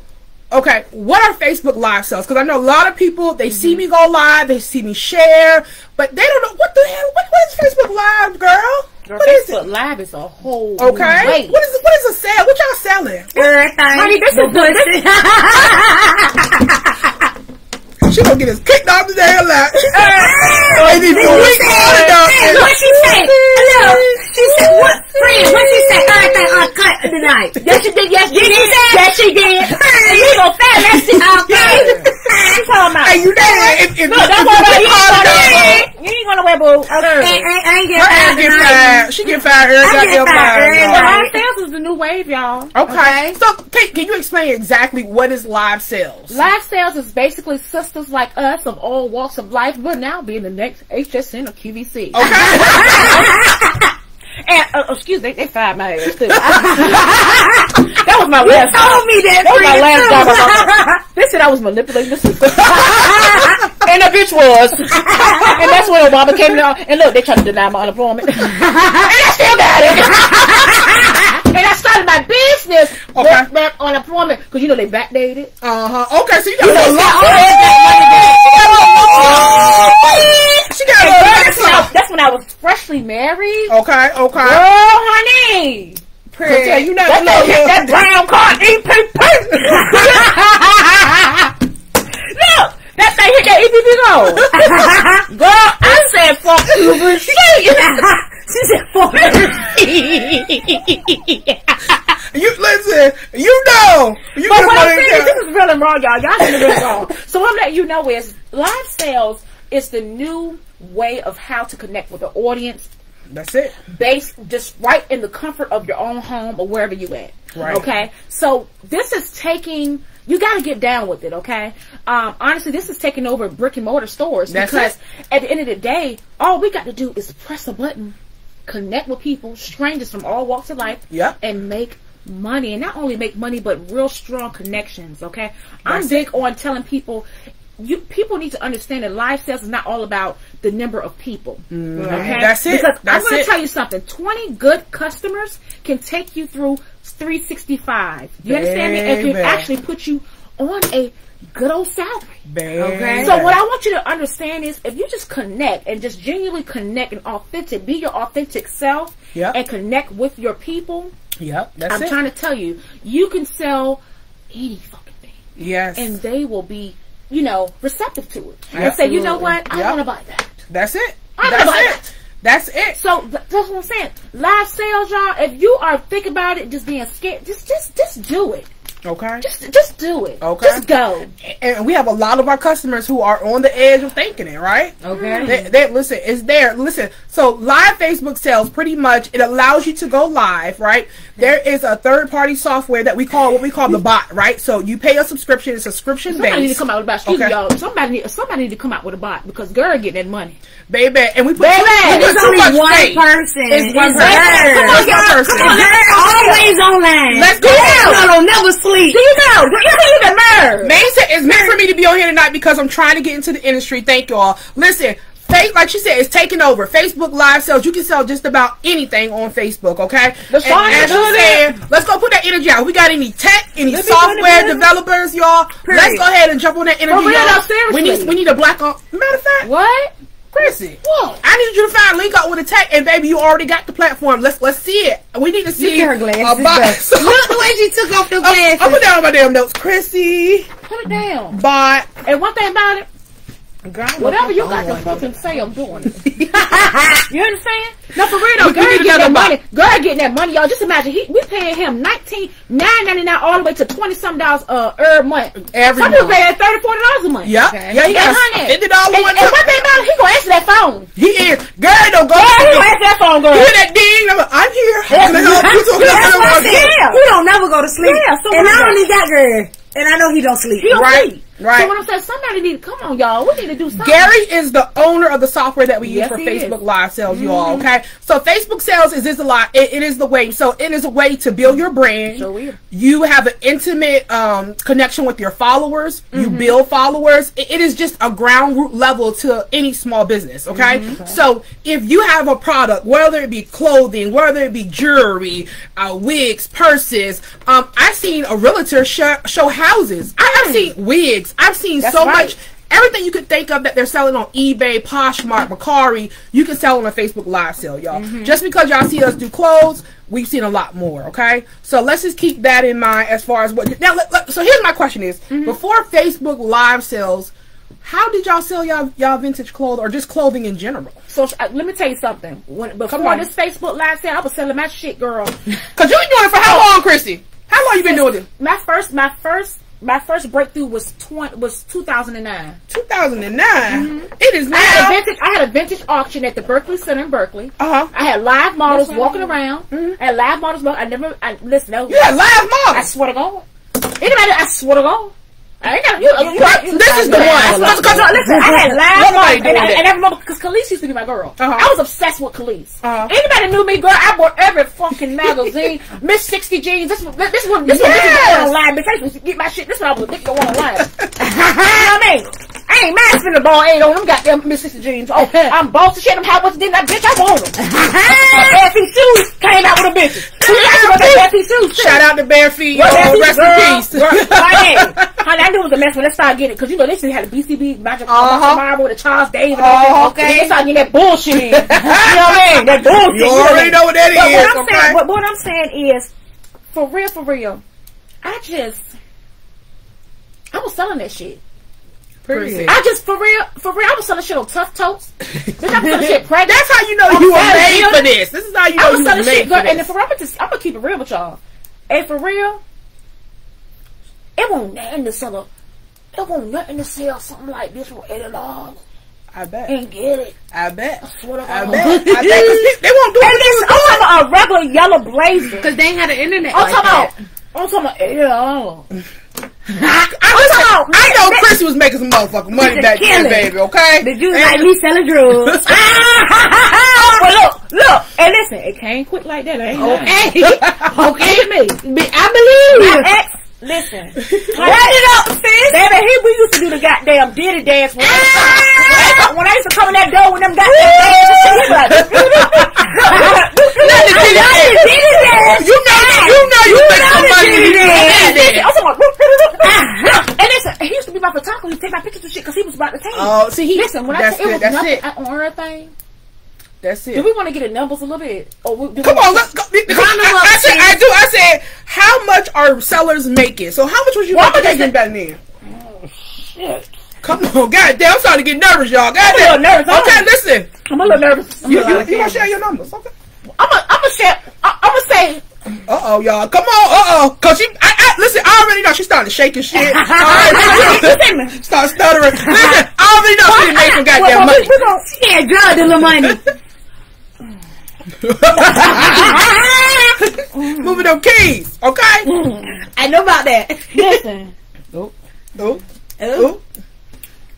okay, what are Facebook Live sales? Because I know a lot of people, they see me go live, they see me share, but they don't know what the hell, what is Facebook Live, girl? What is it? Live is a whole okay. What is a sale? What y'all selling? Everything. Honey, this is good. She gonna get us kicked off the damn lot. What she say? Hello. She said, what? Friend, what she say? Everything uncut tonight. Yes, she did. Yes, she did. Yes, she did. And you gonna fat that shit out there. You talking about? Hey, you know what? Look, that's what you ain't gonna wear, boo. I ain't get fired. She get fired. Live sales is the new wave, y'all. Okay. So, can you explain exactly what is live sales? Live sales is basically sisters like us of all walks of life, but now being the next HSN or QVC. Okay. And excuse me, they fired my ass too. That was my last. Told me that. That was my last job. They said I was manipulating the system, and the bitch was. And that's when Obama came in. And look, they tried to deny my unemployment, and I still got it. And I started my business back unemployment because you know they backdated. Okay, so you got a lot. She got a lot. That's when I was freshly married. Okay. Girl, honey. Pretty. You know that brown card EPP. Look, that thing hit that EPP go. Girl, I said fuck you. She said fuck you. Listen, you know. But what I'm saying is this is real and wrong, y'all. Y'all think it's wrong. So what I'm letting you know is live sales is the new way of how to connect with the audience. That's it. Based just right in the comfort of your own home or wherever you at. Right. Okay. So this is taking. You got to get down with it. Okay. Honestly, this is taking over brick and mortar stores. That's because it. at the end of the day, all we got to do is press a button, connect with people, strangers from all walks of life, and make money. And not only make money, but real strong connections. Okay. I'm big on telling people. People need to understand that live sales is not all about the number of people. Okay? That's it. Because I'm going to tell you something. 20 good customers can take you through 365. You understand me? And can actually put you on a good old salary. Okay? So what I want you to understand is if you just connect and just genuinely connect and authentic, be your authentic self and connect with your people. I'm trying to tell you, you can sell any fucking thing. Yes. And they will be, you know, receptive to it. And say, you know what? I want to buy that. That's it. That's it. So that's what I'm saying. Live sales, y'all. If you are thinking about it, just being scared, just do it. Okay. Just do it. Okay. Just go. And we have a lot of our customers who are on the edge of thinking it, right? Okay. They listen, it's there. Listen, so live Facebook sales, pretty much, it allows you to go live, right? There is a third-party software that we call, what we call the bot, right? So you pay a subscription, it's subscription-based. Somebody need to come out with a bot. Excuse me, y'all. Somebody need to come out with a bot because girl get that money. Baby, and we put There's only one person. It's one person. Come on, y'all. Come on, always online. Let's go. I don't never sleep. Do you know? You're the nerve. Maine said it's meant for me to be on here tonight because I'm trying to get into the industry. Thank y'all. Listen, like she said, it's taking over. Facebook live sales. You can sell just about anything on Facebook, okay? Let's go put that energy out. We got any tech, any software developers, y'all? Let's go ahead and jump on that energy, y'all. Seriously. We need a black on. Matter of fact, what? Chrissy, What? I need you to find a link out with a tech, and baby, you already got the platform. Let's see it. We need to see her glasses. Look the way she took off the glasses. I'll put down my damn notes, Chrissy. Put it down. Bot. And one thing about it, girl, whatever you got to fucking say, I'm doing it. You understand? No, for real though, girl getting that money. Girl getting that money, y'all. Just imagine, we paying him $19.99 all the way to $20-something every month. Some people paying $30-$40 a month. Yeah, okay. Yeah, he got $50. And one thing about it, he gonna answer that phone. He is. Girl, don't go. He gonna answer that phone, girl. You hear that ding? I'm here. He don't never go to sleep. Yeah, and I only got girl. And I know he don't sleep. He don't sleep. Right. So what I'm saying, somebody need to come on, y'all. We need to do something. Gary is the owner of the software that we use for Facebook Live sales, y'all. Okay, so Facebook sales is a lot. It is the way. So it is a way to build your brand. So weird. You have an intimate connection with your followers. You build followers. It is just a ground root level to any small business. Okay, so if you have a product, whether it be clothing, whether it be jewelry, wigs, purses. I've seen a realtor show houses. I've seen wigs. I've seen so much. Everything you could think of that they're selling on eBay, Poshmark, Mercari, you can sell on a Facebook Live sale, y'all. Just because y'all see us do clothes, we've seen a lot more, okay? So let's just keep that in mind as far as what... Now, so here's my question is, before Facebook Live sales, how did y'all sell y'all vintage clothes or just clothing in general? So let me tell you something. Before this Facebook Live sale, I was selling my shit, girl. Because you've been doing it for how long, Chrissy? How long you been doing it? My first breakthrough was 2009. 2009. It is now. I had a vintage auction at the Berkeley Center in Berkeley. I had live models walking around. I had live models. Listen. You had live models. I swear to God. Anybody? I swear to God. I ain't got this is the one. Listen, I had live models, and I remember because Khalees used to be my girl. I was obsessed with Khalees. Anybody knew me, girl? I bought every fucking magazine. Miss 60 jeans. This one online. Bitch, I used to get my shit. This one I was addicted to online. You know what I mean? I ain't mind spending the ball ain't on them goddamn Miss 60 jeans. Oh, I'm boss to shit them. How much didn't I bitch? I want them. Bare feet shoes came out with a bitch. Bare feet shoes. Shout out to Bare Feet. Rest in peace. Honey, I knew it was a mess when they started getting it because you know they still had the BCB Magic Marble with the Charles Davis. Okay, they started getting that bullshit in. You know what I mean? That bullshit. You already know what that is. But what I'm saying is, for real, I was selling that shit. Period. I just for real, I was selling shit on Tough Totes. Bitch, I was selling shit pregnant. That's how you know you were made for this. This is how you know you were made for this. And for real, I'm gonna keep it real with y'all. And for real, it won't nothing to sell. It won't nothing to sell something like this for $80. I bet. And get it. I bet. I swear to God. I bet. They won't do it. I'm talking about a regular yellow Blazin. Because they ain't had the internet. I'm talking about $80. I know Chrissy was making some motherfucking money back then, baby, okay? Did you like me selling drugs? Well, look, and listen, it can't quit like that. Okay, me. I believe you. My ex, listen, run it up, sis. Baby, we used to do the goddamn Diddy dance when I used to come in that door with them goddamn dance. You know you make some money. And listen, he used to be my photographer. He take my pictures and shit because he was about to take. Oh, see, listen, when I say it was nothing on everything. That's it. Do we want to get in numbers a little bit? Come on, let's go. I said, how much are sellers making? So how much was you making back then? Oh, shit. Come on, goddamn, I'm starting to get nervous, y'all. Goddamn. I'm a little nervous. Okay, listen. I'm a little nervous. You gonna share your numbers, okay? I'm gonna share. I'm gonna say. Y'all. Come on, cause listen, I already how she started shaking shit. Start stuttering. Listen, I already know she didn't make some goddamn money. She can't drug the little money. Moving them keys, okay? I know about that. Listen. Oh.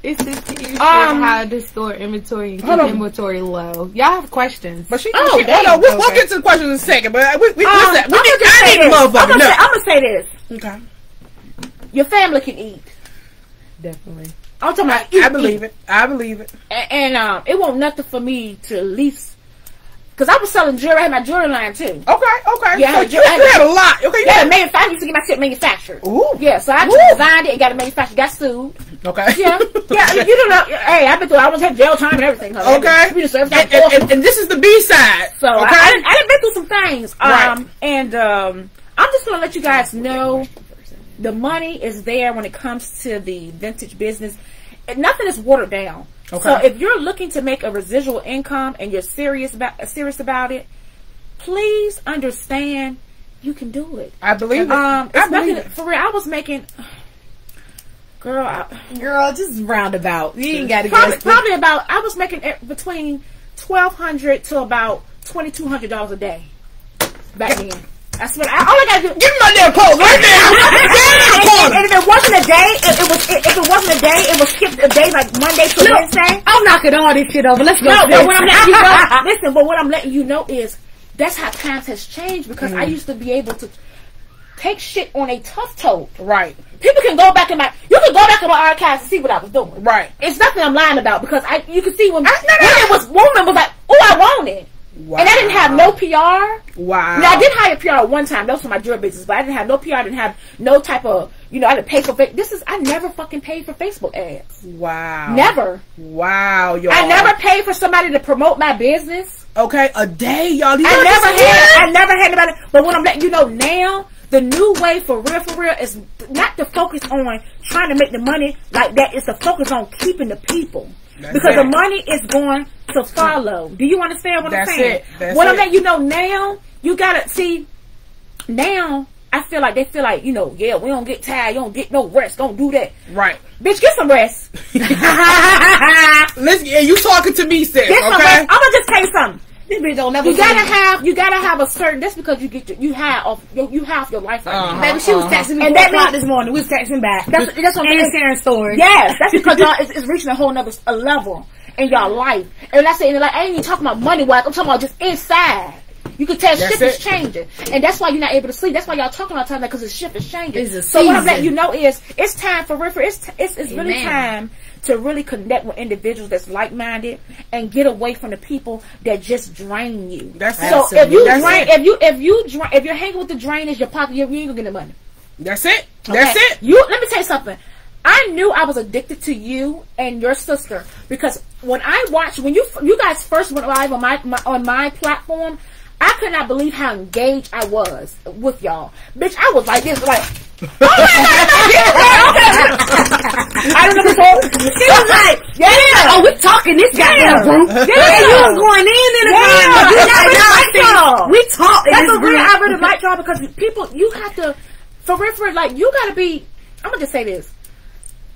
It's just how to store inventory and keep inventory low. Y'all have questions. But we'll get to the questions in a second. But I need a motherfucker. I'm gonna say this. Okay. Your family can eat. Definitely. I'm talking about eat. I believe it. And it won't nothing for me to at least. Because I was selling jewelry. I had my jewelry line too. Okay. Yeah, so you had a lot. Okay. Yeah, I used to get my shit manufactured. Ooh. Yeah, so I designed it and got it manufactured. Got sued. Okay. Yeah. You don't know. Hey, I've been through. I almost had jail time and everything. Okay. And this is the B side. So okay. I done been through some things. Right. And I'm just gonna let you guys know the money is there when it comes to the vintage business. Nothing is watered down. Okay. So if you're looking to make a residual income and you're serious about it, please understand you can do it. I believe it. It's nothing for real. I was making, girl, just roundabout. You ain't got to probably about. I was making between $1,200 to about $2,200 a day back then. That's what all I gotta do. Give me my damn clothes right now. And if it wasn't a day, it was skipped a day like Monday to Wednesday. I'm knocking all this shit over. Let's go. No, but what I'm letting you know, listen. But what I'm letting you know is that's how times has changed because I used to be able to take shit on a tough tote. Right. People can go back in my archives and see what I was doing. Right. It's nothing I'm lying about because you can see when woman was like, oh, I want it. Wow. And I didn't have no PR. Wow. Now, I did hire PR one time. That was for my jewelry business. But I didn't have no PR. I didn't have no type of, I didn't pay for I never fucking paid for Facebook ads. Wow. Never. Wow, y'all. I never paid for somebody to promote my business. Okay, a day, y'all. I never had anybody. But what I'm letting you know now, the new way for real is not to focus on trying to make the money like that. It's to focus on keeping the people. Because the money is going to follow. Do you understand what I'm saying? What I'm letting you know now, you gotta see. Now, I feel like they feel like, we don't get tired, you don't get no rest, don't do that. Right. Bitch, get some rest. Listen, you talking to me, sis. Get some rest. I'm gonna just tell you something. This bitch don't never. You gotta have a certain. That's because you have your life right now. Baby, she was texting me this morning. We was texting back. That's what I'm sharing stories. Yes, that's because y'all it's reaching a whole nother level in y'all life. And that's it. I ain't even talking about money wise. I'm talking about just inside. You can tell shit is changing, and that's why you're not able to sleep. That's why y'all talking all the time because the shift is changing. So what I'm letting you know is it's time for real. It's really time to really connect with individuals that's like-minded and get away from the people that just drain you. That's so if you're hanging with the drainers, your pocket, you ain't gonna get the money. That's it. Okay? That's it. Let me tell you something. I knew I was addicted to you and your sister because when I watched when you guys first went live on my platform, I could not believe how engaged I was with y'all. Bitch, I was like this, like, I don't know what she was like, oh, we talking this goddamn group. Yeah, you was going in the group. We talk in this group. I really like y'all because people, you have to, for real, like, you gotta be, I'm gonna just say this.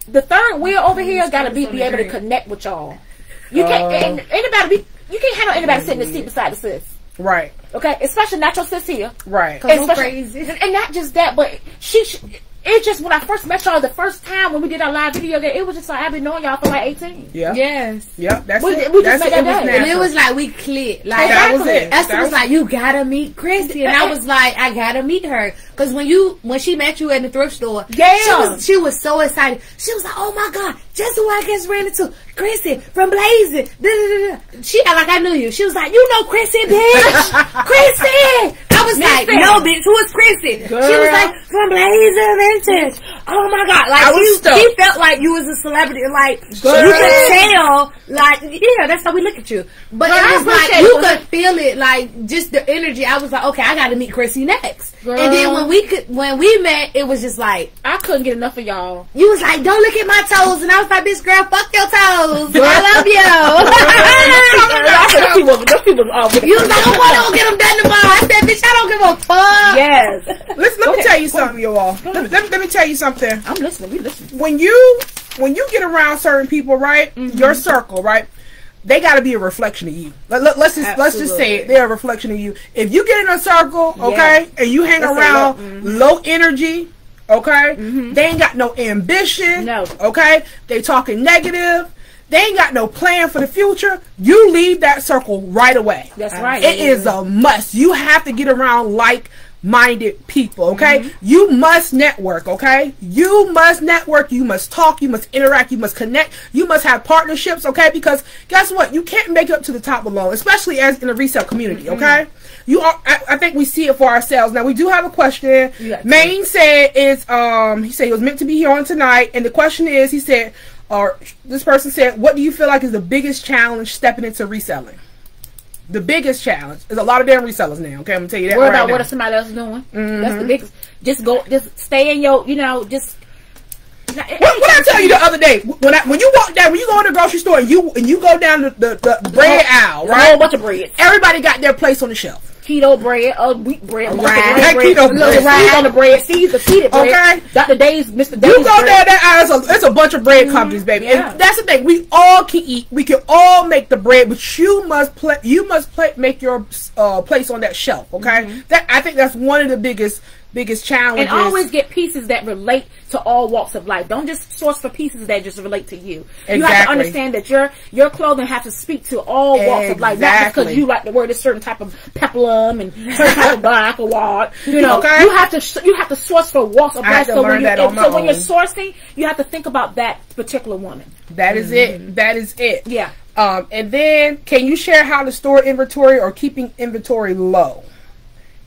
The third wheel over here gotta be able to connect with y'all. You can't, you can't handle anybody sitting in the seat beside the sis. Right. Okay, especially not your sis here. Right. Crazy. And not just that, but it's just when I first met y'all the first time when we did our live video game, it was just like I've been knowing y'all for like 18. Yeah. Yes. Yep. That's it. We just met that day. And it was like we clicked. Like that was it. Esther was like, you gotta meet Christy, and I was like, I gotta meet her because when she met you at the thrift store, she was so excited. She was like, oh my god, just who I just ran into, Christy from Blazin. She act like I knew you. She was like, you know Christy, bitch, Christy. I was like, no, bitch, who is Christy? Girl. She was like, from Blazin Vintage. Oh my god, like she felt like you was a celebrity, like you could tell, like that's how we look at you. But it was like you could feel it, like just the energy. I was like, okay, I got to meet Chrissy next, Girl. And then when we met, it was just like I couldn't get enough of y'all. You was like, don't look at my toes, and I was like, bitch, girl, fuck your toes. I love you. Those people you was like, oh, I don't get them done tomorrow. I said, bitch, I don't give a fuck. Yes. Listen, let me tell you something, you all. Let me tell you something. I'm listening. We listening. When you get around certain people, right, your circle, right, they got to be a reflection of you. Let's just say it. They're a reflection of you. If you get in a circle, okay, and you hang around low energy, okay, they ain't got no ambition, no, okay, they talking negative, they ain't got no plan for the future, you leave that circle right away. That's right. It is a must. You have to get around like-minded people, okay? You must network, okay? You must network, you must talk, you must interact, you must connect, you must have partnerships, okay? Because guess what? You can't make it up to the top alone, especially as in the resale community, okay? You are, I think we see it for ourselves. Now we do have a question. Maine said he said he was meant to be here on tonight, and the question is, he said, or this person said, what do you feel like is the biggest challenge stepping into reselling? The biggest challenge is a lot of damn resellers now. Okay, I'm gonna tell you that. Worry about what somebody else is doing. That's the biggest. Just stay in your, just. What I tell you the other day when you walk down, when you go in the grocery store and you go down the bread aisle, right? A whole bunch of bread. Everybody got their place on the shelf. Keto bread, wheat bread, keto bread, seeds on the bread, seeds the seeded bread. Okay, Dr. Dave's, Mr. Dave's. You go there, that aisle, it's a bunch of bread companies, baby. Yeah. And that's the thing. We all can eat. We can all make the bread, but you must make your place on that shelf. Okay, I think that's one of the biggest challenges. And always get pieces that relate to all walks of life. Don't just source for pieces that just relate to you. Exactly. You have to understand that your clothing has to speak to all walks of life. Not just because you like to wear this certain type of peplum and certain type of black or what. You know, you have to source for walks of life. So when you're sourcing, you have to think about that particular woman. That is it. That is it. Yeah. And then, can you share how to store inventory or keeping inventory low?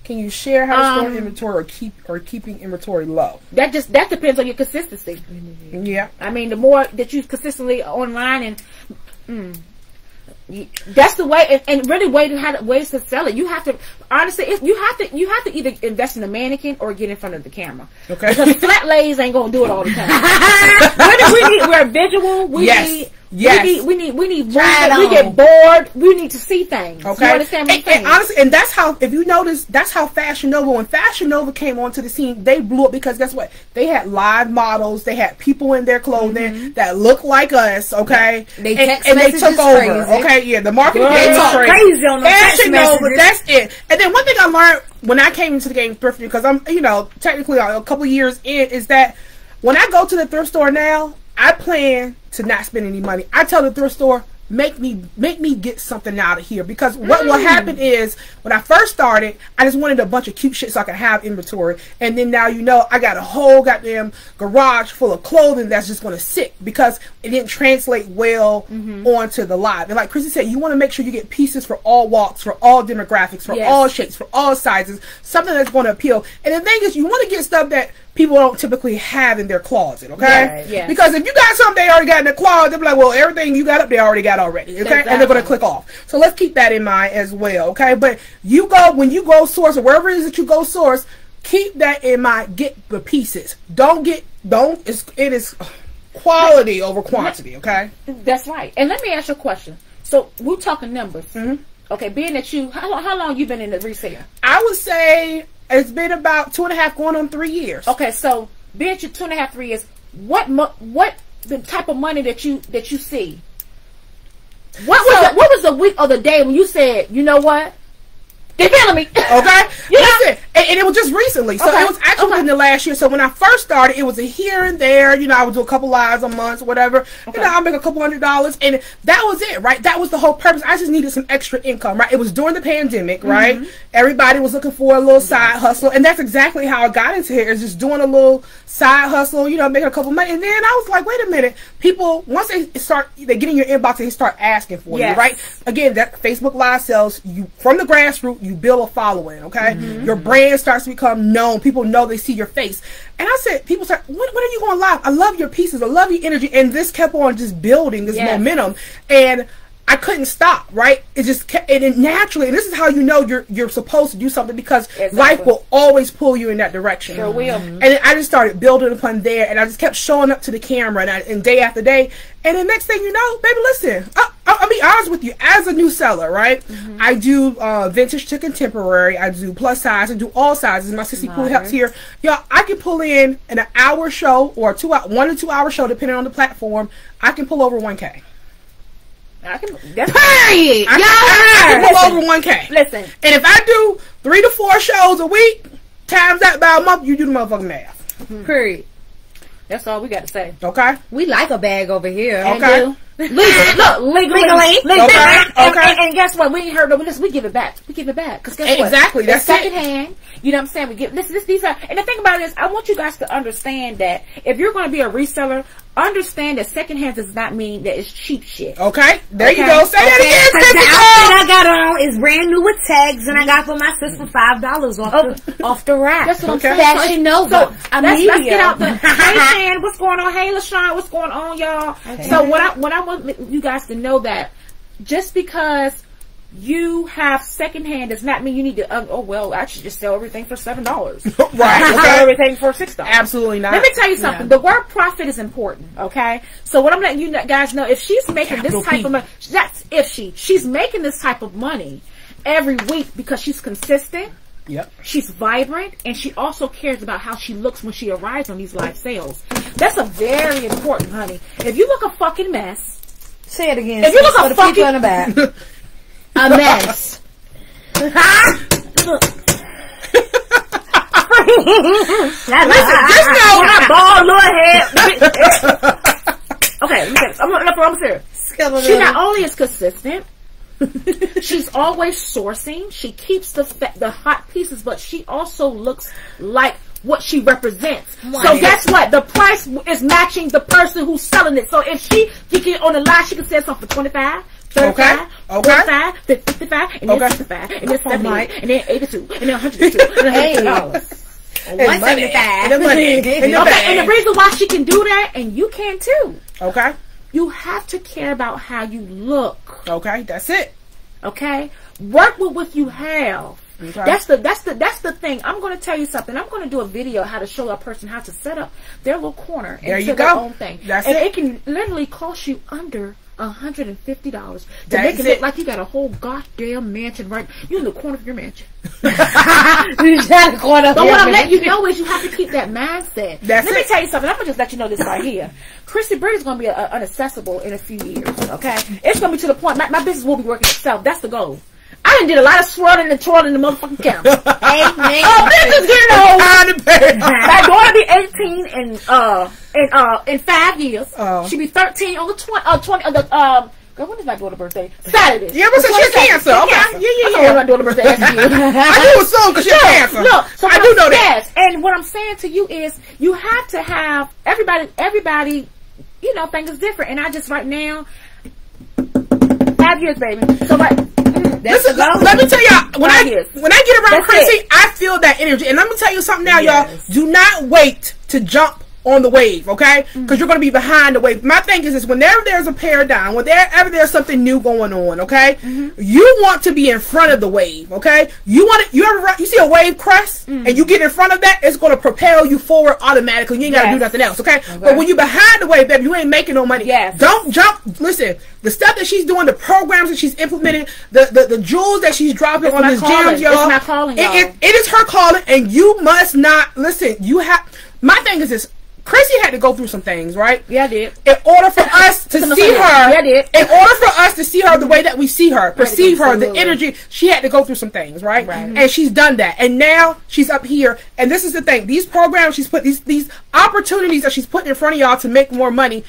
Can you share how to store inventory or keeping inventory low? That depends on your consistency. Yeah. I mean, the more that you consistently online and that's the way, and really ways to sell it. You have to honestly, you have to either invest in a mannequin or get in front of the camera. Okay. Because flat lays ain't gonna do it all the time. We're visual. We need. We need we get bored. We need to see things. Okay. You understand what I'm saying? And honestly, and that's how, if you notice, that's how Fashion Nova, when Fashion Nova came onto the scene, they blew up because guess what? They had live models, they had people in their clothing that looked like us, okay? They took over. Crazy. Okay, yeah, the marketing they talk crazy on the Fashion Nova, that's it. And then one thing I learned when I came into the game thrifting, because I'm, technically a couple years in, is that when I go to the thrift store now, I plan to not spend any money. I tell the thrift store, make me get something out of here, because what will happen is, when I first started, I just wanted a bunch of cute shit so I could have inventory, and then now I got a whole goddamn garage full of clothing that's just going to sit because it didn't translate well onto the live. And like Chrissy said, you want to make sure you get pieces for all walks, for all demographics, for all shapes, for all sizes, something that's going to appeal. And the thing is, you want to get stuff that people don't typically have in their closet, okay? Yeah. Because if you got something they already got in the closet, they'll be like, well, everything you got up there already got already, okay? Exactly. And they're going to click off. So let's keep that in mind as well, okay? But when you go source, or wherever it is that you go source, keep that in mind. Get the pieces. It is quality over quantity, okay? That's right. And let me ask you a question. So we're talking numbers. Okay, being that how long you been in the resale? I would say it's been about 2.5 going on 3 years. Okay, so being at 2.5, 3 years, what the type of money that you see? What was the week or the day when you said, you know what? They feeling me. Okay? Listen, and it was just recently. So it was actually in the last year. So when I first started, it was a here and there. I would do a couple lives a month or whatever. I'll make a couple $100. And that was it, right? That was the whole purpose. I just needed some extra income, right? It was during the pandemic, right? Everybody was looking for a little side hustle. And that's exactly how I got into here, is just doing a little side hustle, making a couple money. And then I was like, wait a minute. People, once they get in your inbox, they start asking for you, right? Again, that Facebook Live sells you from the grassroots. You build a following, okay? Your brand starts to become known. People know, they see your face. And I said, people start, when are you going live? I love your pieces. I love your energy. And this kept on just building this momentum. And I couldn't stop, right? It just kept, and naturally, and this is how you know you're supposed to do something, because life will always pull you in that direction. Sure will. And then I just started building upon there, and I just kept showing up to the camera, and day after day, and the next thing you know, baby, listen, I'll be honest with you, as a new seller, right? I do vintage to contemporary, I do plus size, I do all sizes. My sissy pool helps here. Y'all, I can pull in an hour show or 1 to 2 hour show, depending on the platform. I can pull over 1K. I can. Period. I can pull over 1K. Listen, and if I do 3 to 4 shows a week, times that by a month, you do the motherfucking math. Period. That's all we got to say. Okay. We like a bag over here. Okay. Legally. Okay. And guess what? We ain't heard of this. We give it back. We give it back. Because guess what? Exactly. That's second hand. You know what I'm saying? We give these are. And the thing about it is, I want you guys to understand that if you're going to be a reseller, understand that secondhand does not mean that it's cheap shit. Okay. There you go. Say that again. The outfit I got on is brand new with tags, and I got for my sister $5 off the rack. That's what I'm saying. Fashion Nova. So let's get out the. Hey, man, what's going on? Hey, LaShawn, what's going on, y'all? Okay. So what I want you guys to know that just because you have secondhand does not mean you need to. I should just sell everything for $7. Right. Sell everything for $6. Absolutely not. Let me tell you something. The word profit is important. Okay. So what I'm letting you guys know, if she's making this type of money, that's if she's making this type of money every week because she's consistent. Yep. She's vibrant, and she also cares about how she looks when she arrives on these live sales. That's a very important, honey. If you look a fucking mess, say it again. If you look a fucking in the back, a mess. Listen, just know that bald little head. Okay, I'm serious. She not only is consistent. She's always sourcing. She keeps the hot pieces, but she also looks like what she represents. Right. So guess what? The price is matching the person who's selling it. So if she can on the line, she can sell something for 25, 35, 45, 55, and then 65, and then 78, and then 82, and then 102, and $100. And the reason why she can do that, and you can too. Okay. You have to care about how you look. Okay, that's it. Okay, work with what you have. Okay. That's the thing. I'm going to tell you something. I'm going to do a video how to show a person how to set up their little corner and set their own thing. That's and it. It can literally cost you under $150 to make it look like you got a whole goddamn mansion right. You in the corner of your mansion. But what I'm letting you know is you have to keep that mindset. Let me tell you something. I'm gonna just let you know this right here. Chrissy Bird is gonna be unaccessible in a few years. Okay, it's gonna be to the point my business will be working itself. That's the goal. I done did a lot of swirling and twirling in the motherfucking camera. Amen. Oh, business getting old. My daughter be 18 in 5 years. She'll be 13 on the 20. Girl, when is my daughter's birthday? Saturday. Yeah, but she's Cancer. Okay. Yeah. My daughter's birthday. I knew it was soon because she's Cancer. Look, so I do know that. Yes, and what I'm saying to you is you have to have everybody, you know, things is different. And I just right now, 5 years, baby. So what? Listen, let me tell y'all, when I get around Chrissy, I feel that energy. And let me tell you something now, y'all. Do not wait to jump on the wave, okay? Because you're going to be behind the wave. My thing is whenever there's a paradigm, whenever there's something new going on, okay? You want to be in front of the wave, okay? You see a wave crest and you get in front of that, it's going to propel you forward automatically. You ain't got to do nothing else, okay? But when you're behind the wave, baby, you ain't making no money. Don't jump. Listen, the stuff that she's doing, the programs that she's implementing, the jewels that she's dropping on this gems, y'all. It's my calling, y'all. It is her calling, and you must not listen. My thing is this. Chrissy had to go through some things, right? Yeah, I did. In order for us to see her, yeah, I did. In order for us to see her the way that we see her, perceive her, the energy, she had to go through some things, right? And she's done that. And now she's up here. And this is the thing. These programs she's put, these opportunities that she's putting in front of y'all to make more money,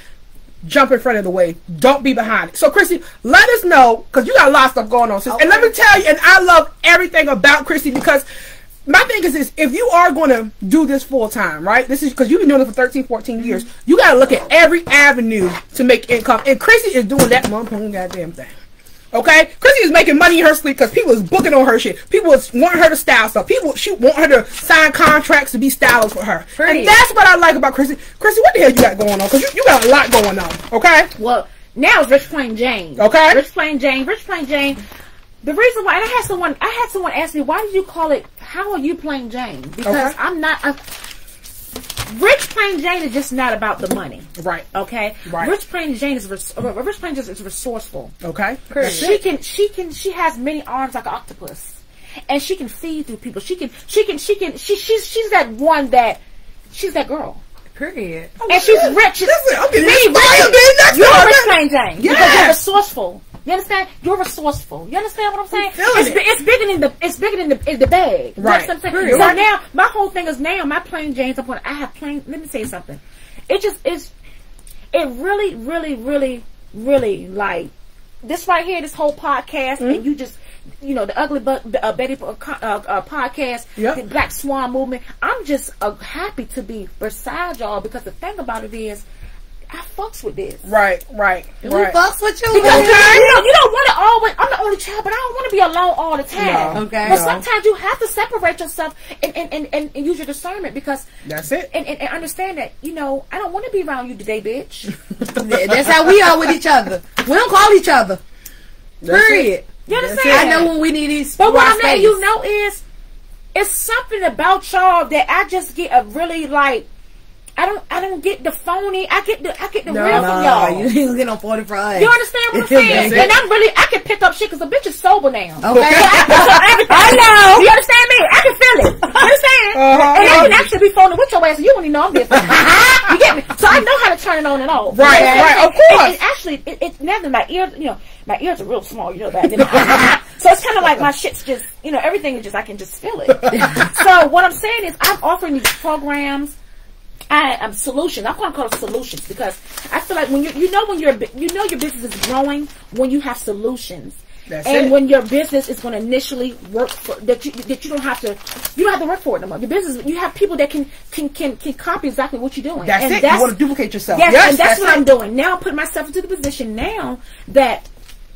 jump in front of the wave. Don't be behind it. So, Chrissy, let us know, because you got a lot of stuff going on, sis. And let me tell you, and I love everything about Chrissy, because my thing is this: if you are going to do this full time, right? This is because you've been doing it for 13, 14 years. You got to look at every avenue to make income. And Chrissy is doing that motherfucking goddamn thing. Okay? Chrissy is making money in her sleep because people is booking on her shit. People is wanting her to style stuff. She want her to sign contracts to be stylists for her. And that's what I like about Chrissy. Chrissy, what the hell you got going on? Because you got a lot going on. Okay? Well, Now it's Rich Plain Jane. Okay. Rich Plain Jane. The reason why, and I had someone ask me, why did you call it, how are you Plain Jane? Because I'm not, Rich Plain Jane is just not about the money. Right. Okay? Right. Rich Plain Jane is resourceful. Okay. She has many arms like an octopus. And she can feed through people. She's that one that, she's that girl. Period. And she's rich. Listen, I'm getting inspired. You're Rich Plain Jane. Yes. Because you're resourceful. You understand? You're resourceful. You understand what I'm saying? It's bigger than the bag. Right. You know what I'm saying? So now my whole thing is now my Plain Janes. I have plain. Let me say something. It really like this right here. This whole podcast, and you just. You know, the Ugly Betty podcast, the Black Swan movement. I'm just happy to be beside y'all because the thing about it is, I fucks with this. Right. We fucks with you. Because you don't want to always. I'm the only child, but I don't want to be alone all the time. No. Okay. But sometimes you have to separate yourself and use your discernment because that's it. And understand that I don't want to be around you today, bitch. That's how we are with each other. We don't call each other. Period. You understand? I know when we need these. But what I'm letting you know is, it's something about y'all that I just get a really like. I don't get the phony. I get the real from y'all. You ain't get on 40 fries. You understand what I'm saying? And I can pick up shit because the bitch is sober now. Okay. So I know. You understand me? I can feel it. You understand? And I can actually be phoning with your ass and you don't even know I'm being phony. You get me? So I know how to turn it on and off. Right, of course. And actually, it's never my ears, my ears are real small, you know that. So it's kind of like my shit's just, everything is just, I can just feel it. So what I'm saying is I'm offering these programs. I'm solutions. I'm going to call it solutions because I feel like when your business is growing when you have solutions. That's and it. when your business is going to initially work for that you don't have to work for it no more. Your business, you have people that can copy exactly what you're doing. That's it. You want to duplicate yourself. Yes, and that's what I'm doing now. I'm putting myself into the position now that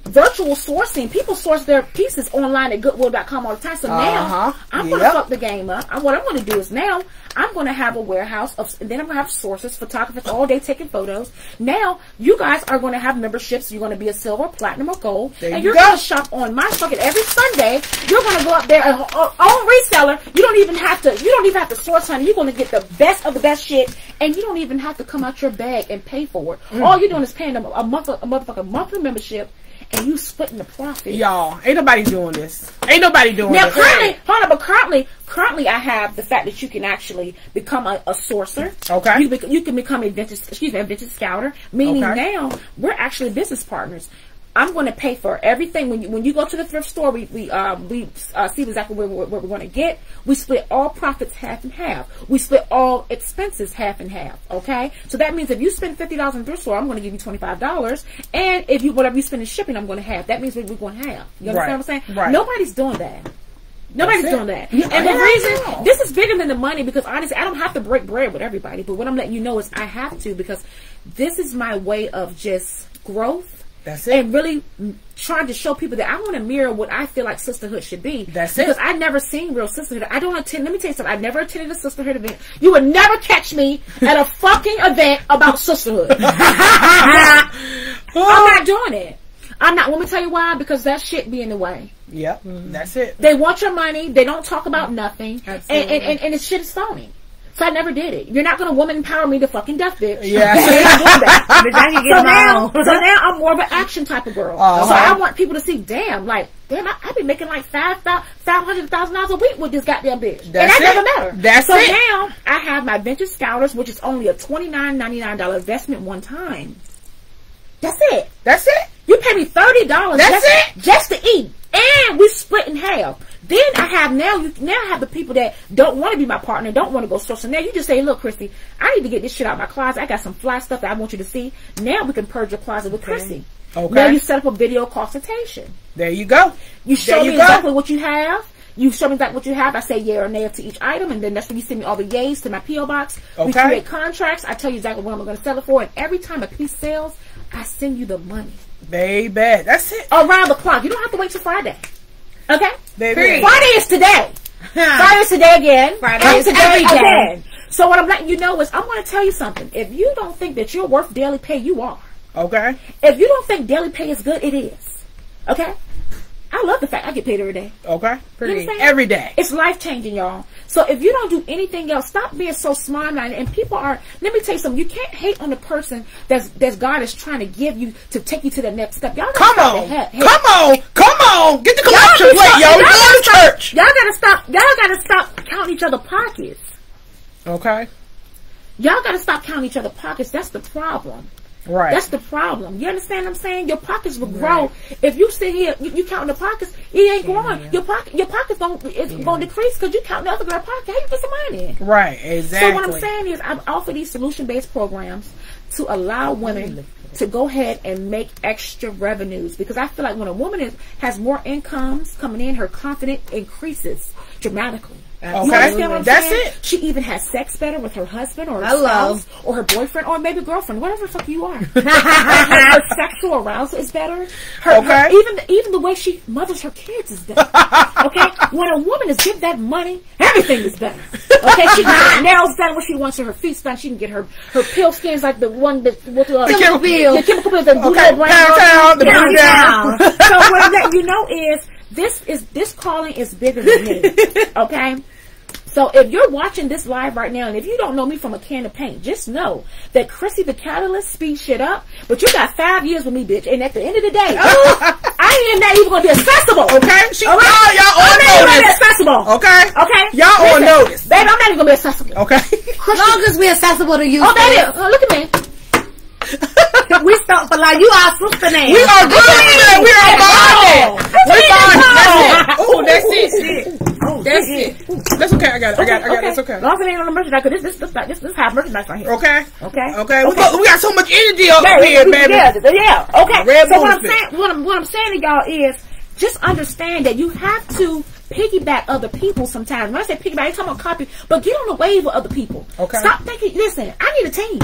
virtual sourcing, people source their pieces online at goodwill.com all the time. So now I'm going to fuck the game up. What I'm going to do is now I'm going to have a warehouse and then I'm going to have sources, photographers all day taking photos. Now you guys are going to have memberships. You're going to be a silver, platinum, or gold, and you're going to shop on my fucking every Sunday. You're going to go up there and own reseller. You don't even have to source, honey. You're going to get the best of the best shit, and you don't even have to come out your bag and pay for it. All you're doing is paying them a motherfucking monthly membership. And you splitting the profit. Y'all, ain't nobody doing this. Ain't nobody doing now, this. Now, currently I have the fact that you can actually become a sourcer. Okay. You can become a vintage scouter. Meaning now, we're actually business partners. I'm going to pay for everything. When you go to the thrift store, we see exactly where we're going to get. We split all profits half and half. We split all expenses half and half. Okay, so that means if you spend $50 in the thrift store, I'm going to give you $25, and if whatever you spend in shipping, I'm going to have. That means we're going to have. You understand what I'm saying? Right. Nobody's doing that. Nobody's doing that. And the reason, this is bigger than the money because honestly, I don't have to break bread with everybody. But what I'm letting you know is I have to because this is my way of just growth. That's it. And really trying to show people that I want to mirror what I feel like sisterhood should be. That's because I've never seen real sisterhood. Let me tell you something. I've never attended a sisterhood event. You would never catch me at a fucking event about sisterhood. I'm not doing it. I'm not. Let me tell you why. Because that shit be in the way. Yep. That's it. They want your money. They don't talk about nothing. And the shit is phony. So I never did it. You're not going to woman empower me to fucking death, bitch. Yeah. So now I'm more of an action type of girl. So I want people to see, damn, I've been making like $500,000 a week with this goddamn bitch. And I never met her. So now I have my Vintage Scouters, which is only a $29.99 investment one time. That's it. That's it. You pay me $30 just to eat. And we split in half. Then you have the people that don't want to be my partner, don't want to go source. So now you just say, look, Chrissy, I need to get this shit out of my closet. I got some fly stuff that I want you to see. Now we can purge your closet with Chrissy. Okay. Now you set up a video consultation. There you go. You show me exactly what you have. You show me exactly what you have. I say yay or nay to each item, and then that's when you send me all the yays to my P.O. box. Okay. We create contracts. I tell you exactly what I'm going to sell it for, and every time a piece sells, I send you the money. Baby, that's it. Around the clock. You don't have to wait till Friday. Okay? Baby. Friday is today. Friday is today again. Friday is every day. Again. So what I'm letting you know is I'm going to tell you something. If you don't think that you're worth daily pay, you are. Okay. If you don't think daily pay is good, it is. Okay? I love the fact I get paid every day. Okay. You know every day. It's life changing, y'all. So if you don't do anything else, stop being so smart-minded. And people are, let me tell you something, you can't hate on the person that's God is trying to give you to take you to the next step. Y'all come on. Get the collection plate, y'all. We're going to church. Y'all gotta stop counting each other's pockets. Okay. Y'all gotta stop counting each other's pockets. That's the problem. Right. That's the problem. You understand what I'm saying? Your pockets will grow. If you sit here, you counting the pockets, it ain't growing. Your pockets gonna decrease because you counting the other girl's pocket. How you get some money? Right, exactly. So what I'm saying is I offer these solution-based programs to allow women to go ahead and make extra revenues, because I feel like when a woman has more incomes coming in, her confidence increases dramatically. Okay. You understand what I'm That's saying? it. She even has sex better with her husband or her spouse or her boyfriend or maybe girlfriend, whatever the fuck you are. her sexual arousal is better. Even the way she mothers her kids is better. Okay? When a woman is given that money, everything is better. Okay? She can get her nails done when she wants her feet done. She can get her pill skins like the one that with the chemical pills that blue down. So what I'm letting you know is this calling is bigger than me. Okay? So if you're watching this live right now, and if you don't know me from a can of paint, just know that Chrissy the Catalyst speeds shit up, but you got 5 years with me, bitch. And at the end of the day, I ain't not even going to be accessible. Okay? Y'all on notice. Accessible. Okay? Okay? Y'all on notice. Baby, I'm not even going to be accessible. Okay? As long as we accessible to you. Oh, baby, look at me. We start for like you are sister now. We are good. We are bonded. We're bonded. Oh, that's it. That's it. That's okay. I got it. It's okay. Long as it ain't on the merchandise, because this half merchandise right here. Okay. Okay. We got so much energy up here, baby. Yeah. Okay. So what I'm saying to y'all is just understand that you have to piggyback other people sometimes. When I say piggyback, I'm talking about copy, but get on the wave with other people. Okay. Stop thinking, listen, I need a team.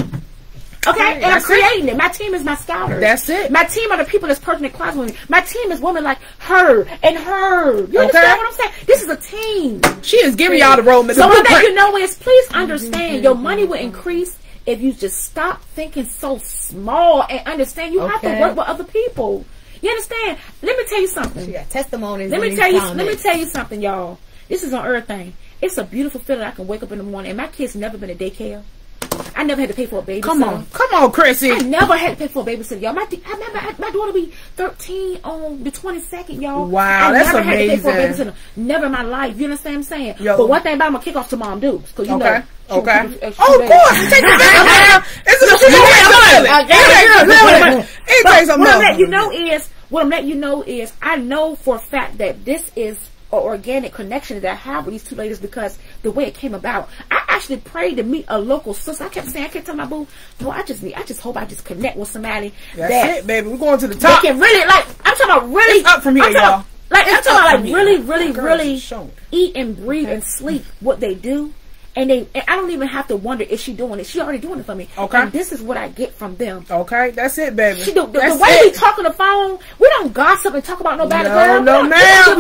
Okay, and I'm creating it. My team is my scouters. That's it. My team are the people that's person that closet with me. My team is women like her and her. You understand what I'm saying? This is a team. She is giving y'all the road. So what that you know is, please understand, your money will increase if you just stop thinking so small and understand you have to work with other people. You understand? Let me tell you something. She got testimonies. Let me tell you something, y'all. This is on everything. It's a beautiful feeling. I can wake up in the morning, and my kids never been at daycare. I never had to pay for a babysitter. Come on, Chrissy. I never had to pay for a babysitter, y'all. My daughter be 13 on the 22nd, y'all. Wow, that's amazing. I never had to pay for a babysitter. Never in my life. You understand what I'm saying? Yo. But one thing about, I'm going to kick off to Mom Dukes. Cause you know. Oh, of course. Take the baby. What I'm letting you know is, I know for a fact that this is an organic connection that I have with these two ladies, because the way it came about, I actually prayed to meet a local sister. I kept telling my boo, I just hope I just connect with somebody. That's it, baby. We're going to the top. They can really, like, I'm talking about really. It's up from here, y'all. I'm talking about really eat and breathe and sleep what they do. And I don't even have to wonder, is she doing it? She already doing it for me. Okay. And this is what I get from them. Okay, that's it, baby. The way we talk on the phone, we don't gossip and talk about nobody. No, ma'am. What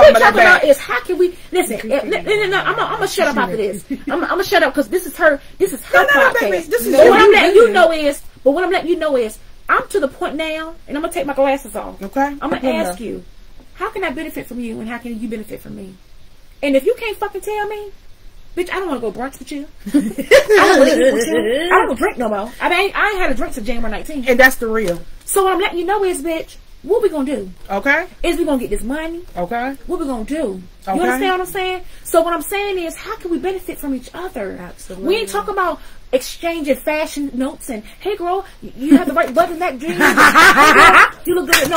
we're talking about is, how can we listen? I'm gonna shut up after this. I'm gonna shut up, because this is her podcast. But what I'm letting you know is, I'm to the point now, and I'm gonna take my glasses off. Okay. I'm gonna ask you, how can I benefit from you, and how can you benefit from me? And if you can't fucking tell me, bitch, I don't want to go brunch with you. I don't want to eat with you. I don't want to drink no more. I ain't had a drink since January 19th. And that's the real. So what I'm letting you know is, bitch, what we gonna do? Okay. Is we gonna get this money? Okay. What we gonna do? Okay. You understand what I'm saying? So what I'm saying is, how can we benefit from each other? Absolutely. We ain't talking about exchanging fashion notes and, hey girl, you have the right button that jeans. You look good.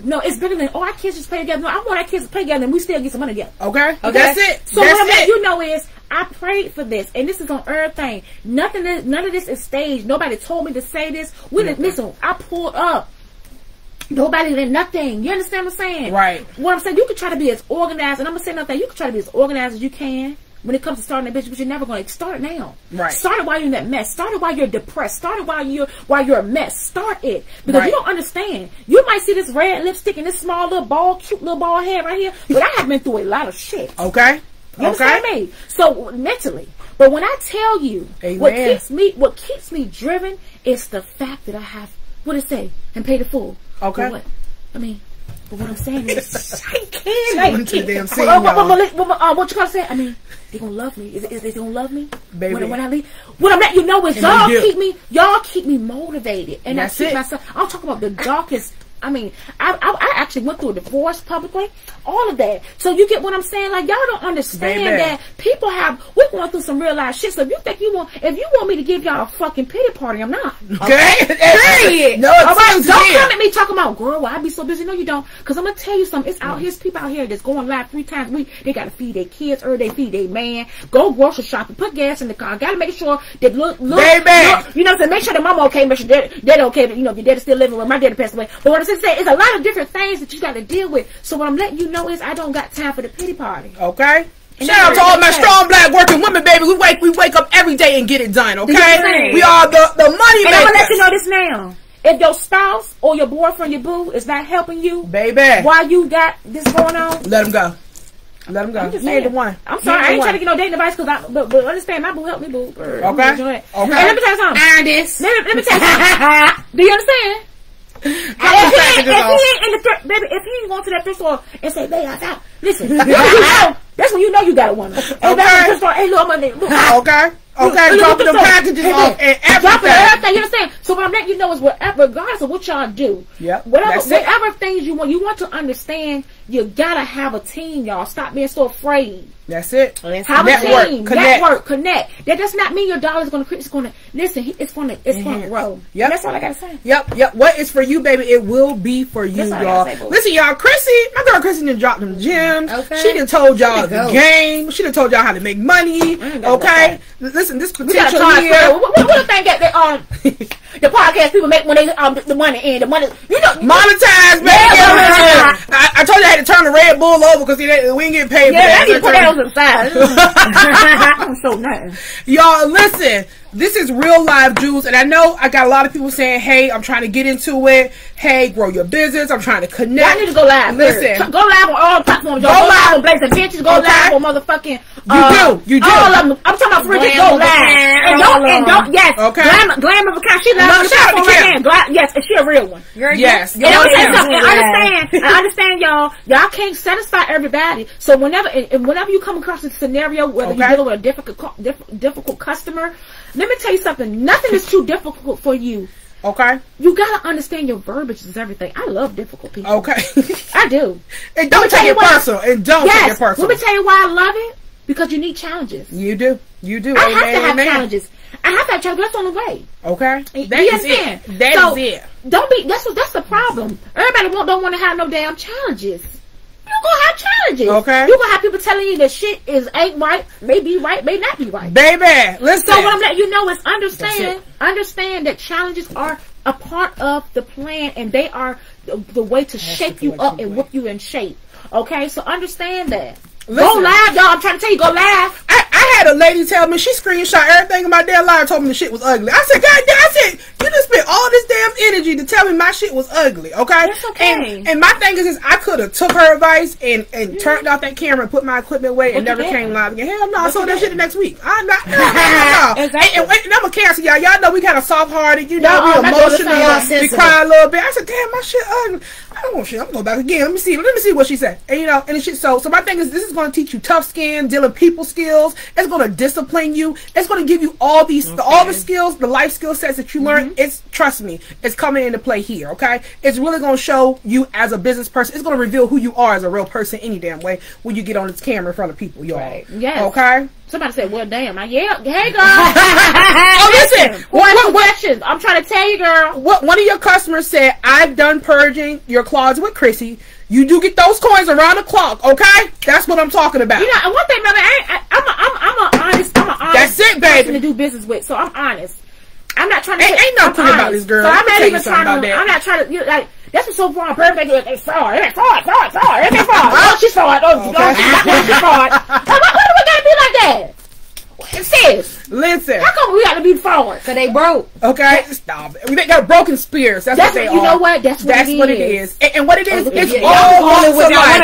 No, it's better than, our kids just play together. No, I want our kids to play together and we still get some money together. Okay. That's it. So what I'm letting you know is, I prayed for this, and this is on everything. None of this is staged. Nobody told me to say this. Listen, I pulled up. Nobody did nothing. You understand what I'm saying? Right. What I'm saying, you can try to be as organized, and I'm gonna say another thing. You can try to be as organized as you can when it comes to starting a business, but you're never going to start it now. Right. Start it while you're in that mess. Start it while you're depressed. Start it while you're a mess. Start it, because you don't understand. You might see this red lipstick and this small little ball, cute little ball head right here, but I have been through a lot of shit. Okay. You understand me? So mentally. But when I tell you, what keeps me driven is the fact that I have, what it say, and pay the full. Okay. But what? I mean, but what I'm saying is, I can't. What you gonna say? I mean, they gonna love me. Is they gonna love me? Baby. When I leave, what I'm letting you know is y'all keep me motivated, and I keep myself. I'm talking about the darkest. I mean, I actually went through a divorce publicly, all of that. So you get what I'm saying? Like, y'all don't understand that people we're going through some real life shit. So if you think if you want me to give y'all a fucking pity party, I'm not. Okay? Period. No, all right, don't come at me talking about, girl, why I be so busy? No, you don't. Because I'm going to tell you something. It's out here, people out here that's going live 3 times a week. They got to feed their kids, or they feed their man, go grocery shopping, put gas in the car. Got to make sure that look, you know what I'm saying? Make sure that mama okay, make sure daddy okay, but, you know, if your daddy's still living with my daddy passed away. But what I'm saying, it's a lot of different things that you got to deal with. So what I'm letting you know is I don't got time for the pity party. Okay. Shout out to all my strong black working women, baby. We wake up every day and get it done. Okay. We are the money makers. And I'm gonna let you know this now. If your spouse or your boyfriend, your boo, is not helping you, baby, while you got this going on, let him go. Let him go. I'm just saying. The one. I'm sorry, I ain't trying to get no dating advice but understand, my boo helped me, boo. Okay. Okay. And let me tell you something. Iron this. Let me tell you something. Do you understand? If he ain't going to that thrift store and say, babe, I got, listen, that's when you know you got a woman. And that's when store, hey, look, okay. Okay, dropping the packages off and everything. Dropping everything, you understand? So what I'm letting you know is regardless of what y'all do, whatever things you want to understand, you gotta have a team, y'all. Stop being so afraid. That's it. Have a team. Network. Connect. That does not mean your dollar's gonna increase. It's gonna listen. It's gonna grow. Yep. That's all I gotta say. Yep. What is for you, baby, it will be for you, y'all. Listen, y'all. My girl Chrissy done dropped them gems. Okay. She done told y'all the game. She done told y'all how to make money. Okay. Listen, this potential here. What the thing that the podcast people make when they the money in the money, you know, monetize, baby. Yeah. I told you I had to turn the Red Bull over because we ain't getting paid for that. Yeah, put that on the side. I'm so nice. Y'all, listen. This is real live jewels, and I know I got a lot of people saying, hey, I'm trying to get into it. Hey, grow your business. I'm trying to connect. I need to go live. Listen. Go live on all platforms. Go live on Blazin Bitches. Go live on motherfucking... You do. All of them. I'm talking about Bridget. Go live. And don't, yes. Okay. Glamour of a kind. She loves her. Yes, and she a real one. Yes. I understand, y'all. Y'all can't satisfy everybody. So whenever you come across a scenario, whether you're dealing with a difficult customer, let me tell you something. Nothing is too difficult for you. Okay. You gotta understand your verbiage is everything. I love difficult people. Okay. I do. And don't take it personal. And don't take it personal. Let me tell you why I love it. Because you need challenges. You do. I have to have challenges. I have to have challenges. That's the only way. Okay. That is it. That is it. Don't be. That's the problem. Everybody don't want to have no damn challenges. You're gonna have challenges. Okay. You're gonna have people telling you that shit ain't right, may be right, may not be right. Baby, listen. So what I'm letting you know is understand that challenges are a part of the plan, and they are the way to shape you up and whip you in shape. Okay, so understand that. Listen. Go live, y'all. I'm trying to tell you, go live. I had a lady tell me she screenshot everything in my damn live, told me the shit was ugly. I said, God damn, you just spent all this damn energy to tell me my shit was ugly, okay? That's okay. And my thing is I could have took her advice and turned off that camera and put my equipment away and never came live again. Hell no, I sold that shit the next week. I'm not. No. Exactly. And I'm a cancer, y'all. Y'all know we kind of soft-hearted, you know, we emotional, we cry a little bit. I said, damn, my shit ugly. I don't want shit. I'm going to go back again. Let me see what she said. And, you know, and shit. So my thing is, this is going to teach you tough skin, dealing people skills. It's going to discipline you. It's going to give you all these, all the skills, the life skill sets that you learn. It's, trust me, it's coming into play here, okay? It's really going to show you as a business person. It's going to reveal who you are as a real person any damn way when you get on this camera in front of people, y'all. Right. Yes. Okay? Somebody said, well, damn. Hey, girl. Oh, listen. What questions? I'm trying to tell you, girl. One of your customers said, I've done purging your closet with Chrissy. You do get those coins around the clock, okay? That's what I'm talking about. You know, and one thing, baby, I'm an honest That's it, baby. person to do business with, so I'm honest. I'm not trying to... Ain't nothing about this girl. So I'm not even trying to... I'm not trying to... You know, like, that's what's so far. Perfect. They fraud. They fraud. Oh, she's fraud. Oh, she's fraud. Why do we gotta be like that? Sis. Listen. How come we got to be forward? Cause they broke. Okay, stop. They got broken spirits. That's what they are. You know what? That's what it is. And what it is, it's Yeah, all walks of life.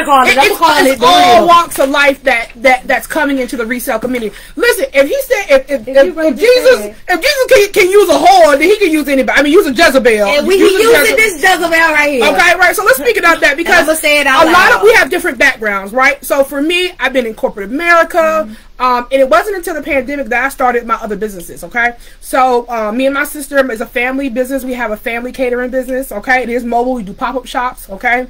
It's all walks of life that's coming into the resale community. Listen, if he said if Jesus can use a whore, then he can use anybody. I mean, use a Jezebel. And we using this Jezebel right here. Okay, right. So let's speak about that because we have different backgrounds, right? So for me, I've been in corporate America. And it wasn't until the pandemic that I started my other businesses, okay? So, me and my sister is a family business. We have a family catering business, okay? It is mobile. We do pop-up shops, okay?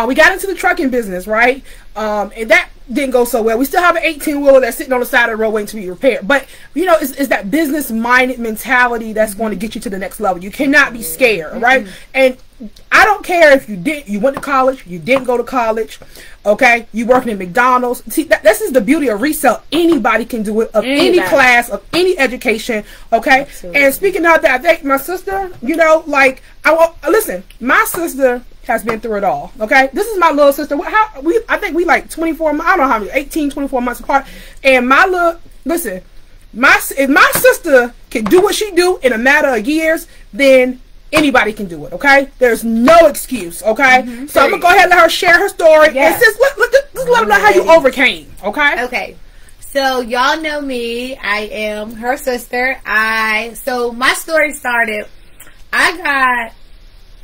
We got into the trucking business, right? And that didn't go so well. We still have an 18-wheeler that's sitting on the side of the road waiting to be repaired. But, you know, it's that business-minded mentality that's going to get you to the next level. You cannot be scared, right? And I don't care if you went to college, you didn't go to college, okay? You working in McDonald's. See, this is the beauty of resale. Anybody can do it, of any class, of any education, okay? Absolutely. And speaking of that, I think my sister, you know, like, listen, my sister has been through it all, okay? This is my little sister. I think we like 24 months, I don't know how many, 18, 24 months apart. And if my sister can do what she do in a matter of years, then anybody can do it, okay? There's no excuse, okay? So I'm gonna go ahead and let her share her story. Yes. And just let them know how you overcame, okay? Okay. So y'all know me. I am her sister. So my story started, I got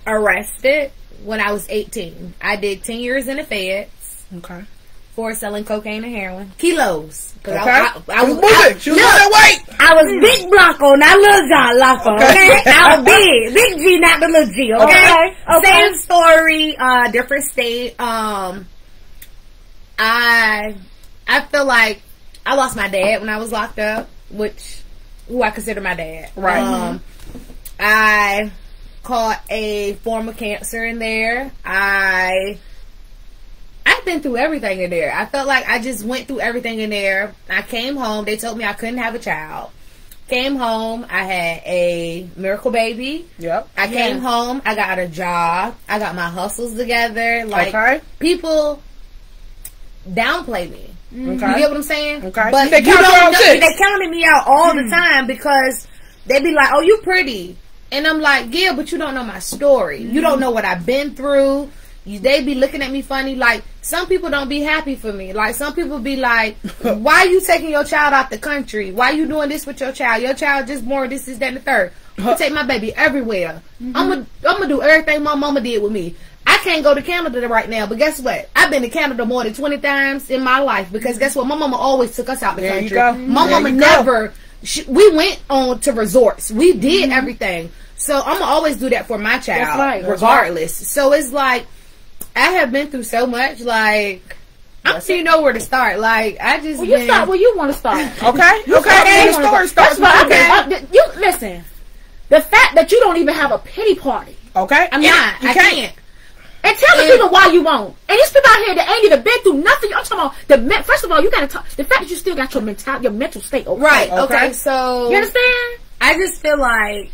arrested when I was 18. I did 10 years in the feds. Okay. For selling cocaine and heroin. Kilos. Okay. I was moving. She was that weight. I was big Blanco, not little John Lafo, okay? I was big. Big G, not the little G, okay? Same story, different state. I feel like I lost my dad when I was locked up, who I consider my dad. Right. I caught a form of cancer in there. I've been through everything in there. I felt like I just went through everything in there. I came home. They told me I couldn't have a child. Came home. I had a miracle baby. Yep. I came home. I got a job. I got my hustles together. Like, people downplay me. Okay. You get what I'm saying? Okay. But they counted me out all the time because they be like, oh, you pretty. And I'm like, yeah, but you don't know my story. You don't know what I've been through. They be looking at me funny. Like, some people don't be happy for me. Like, some people be like, why you taking your child out the country? Why you doing this with your child? Your child just born, this, that, and the third. I take my baby everywhere. I'm gonna do everything my mama did with me. I can't go to Canada right now, but guess what? I've been to Canada more than 20 times in my life because guess what? My mama always took us out the country. My mama never. We went on to resorts. We did everything. So I'm gonna always do that for my child, regardless. So it's like, I have been through so much. Like, I don't even know where to start. Like, I just you start where you want to start. Okay. The story starts. You listen. The fact that you don't even have a pity party. Okay. I can't. And tell the people why you won't. And these people out here that ain't even been through nothing. I'm talking about first of all, you gotta talk. The fact that you still got your mental state. Okay? Right. Okay. So you understand? I just feel like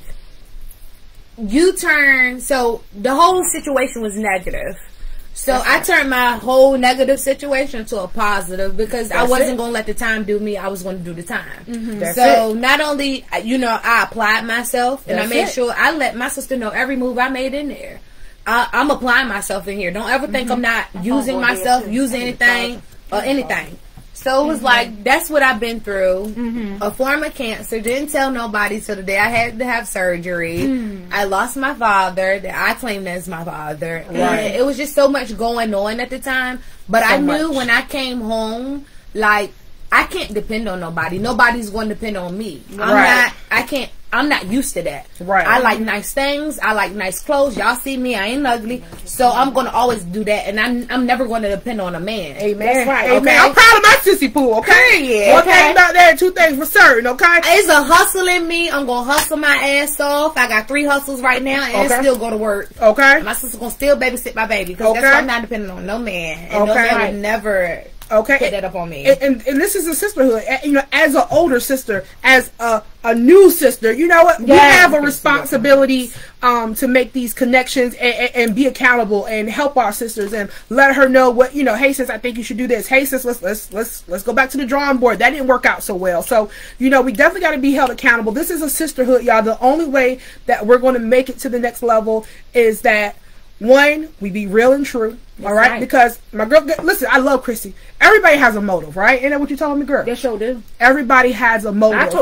so the whole situation was negative. So I turned my whole negative situation to a positive because I wasn't going to let the time do me. I was going to do the time. So not only, I applied myself and I made sure I let my sister know every move I made in there. I'm applying myself in here. Don't ever think I'm not using myself, using anything or anything. So it was like, that's what I've been through. A form of cancer. Didn't tell nobody till the day I had to have surgery. I lost my father that I claimed as my father. And it was just so much going on at the time. But I knew when I came home, like, I can't depend on nobody. Nobody's going to depend on me. I'm not used to that. Right. I like nice things. I like nice clothes. Y'all see me. I ain't ugly. So I'm going to always do that. And I'm never going to depend on a man. Amen. That's right. Amen. Okay. I'm proud of my sissy poo, okay? Yeah. One thing about that, two things for certain, okay? It's a hustle in me. I'm going to hustle my ass off. I got 3 hustles right now and still go to work. Okay. My sister's going to still babysit my baby. Because that's why I'm not depending on no man. And no man would never Okay, put that up on me. And this is a sisterhood. You know, as an older sister, as a new sister, you know what? We have a responsibility to make these connections and be accountable and help our sisters and let her know what, you know. Hey sis, I think you should do this. Hey sis, let's go back to the drawing board. That didn't work out so well. So, you know, we definitely got to be held accountable. This is a sisterhood, y'all. The only way that we're going to make it to the next level is that, one, we be real and true. All right? Because my girl, listen, I love Chrissy. Everybody has a motive, right? Ain't that what you told me, girl? They sure do. Everybody has a motive.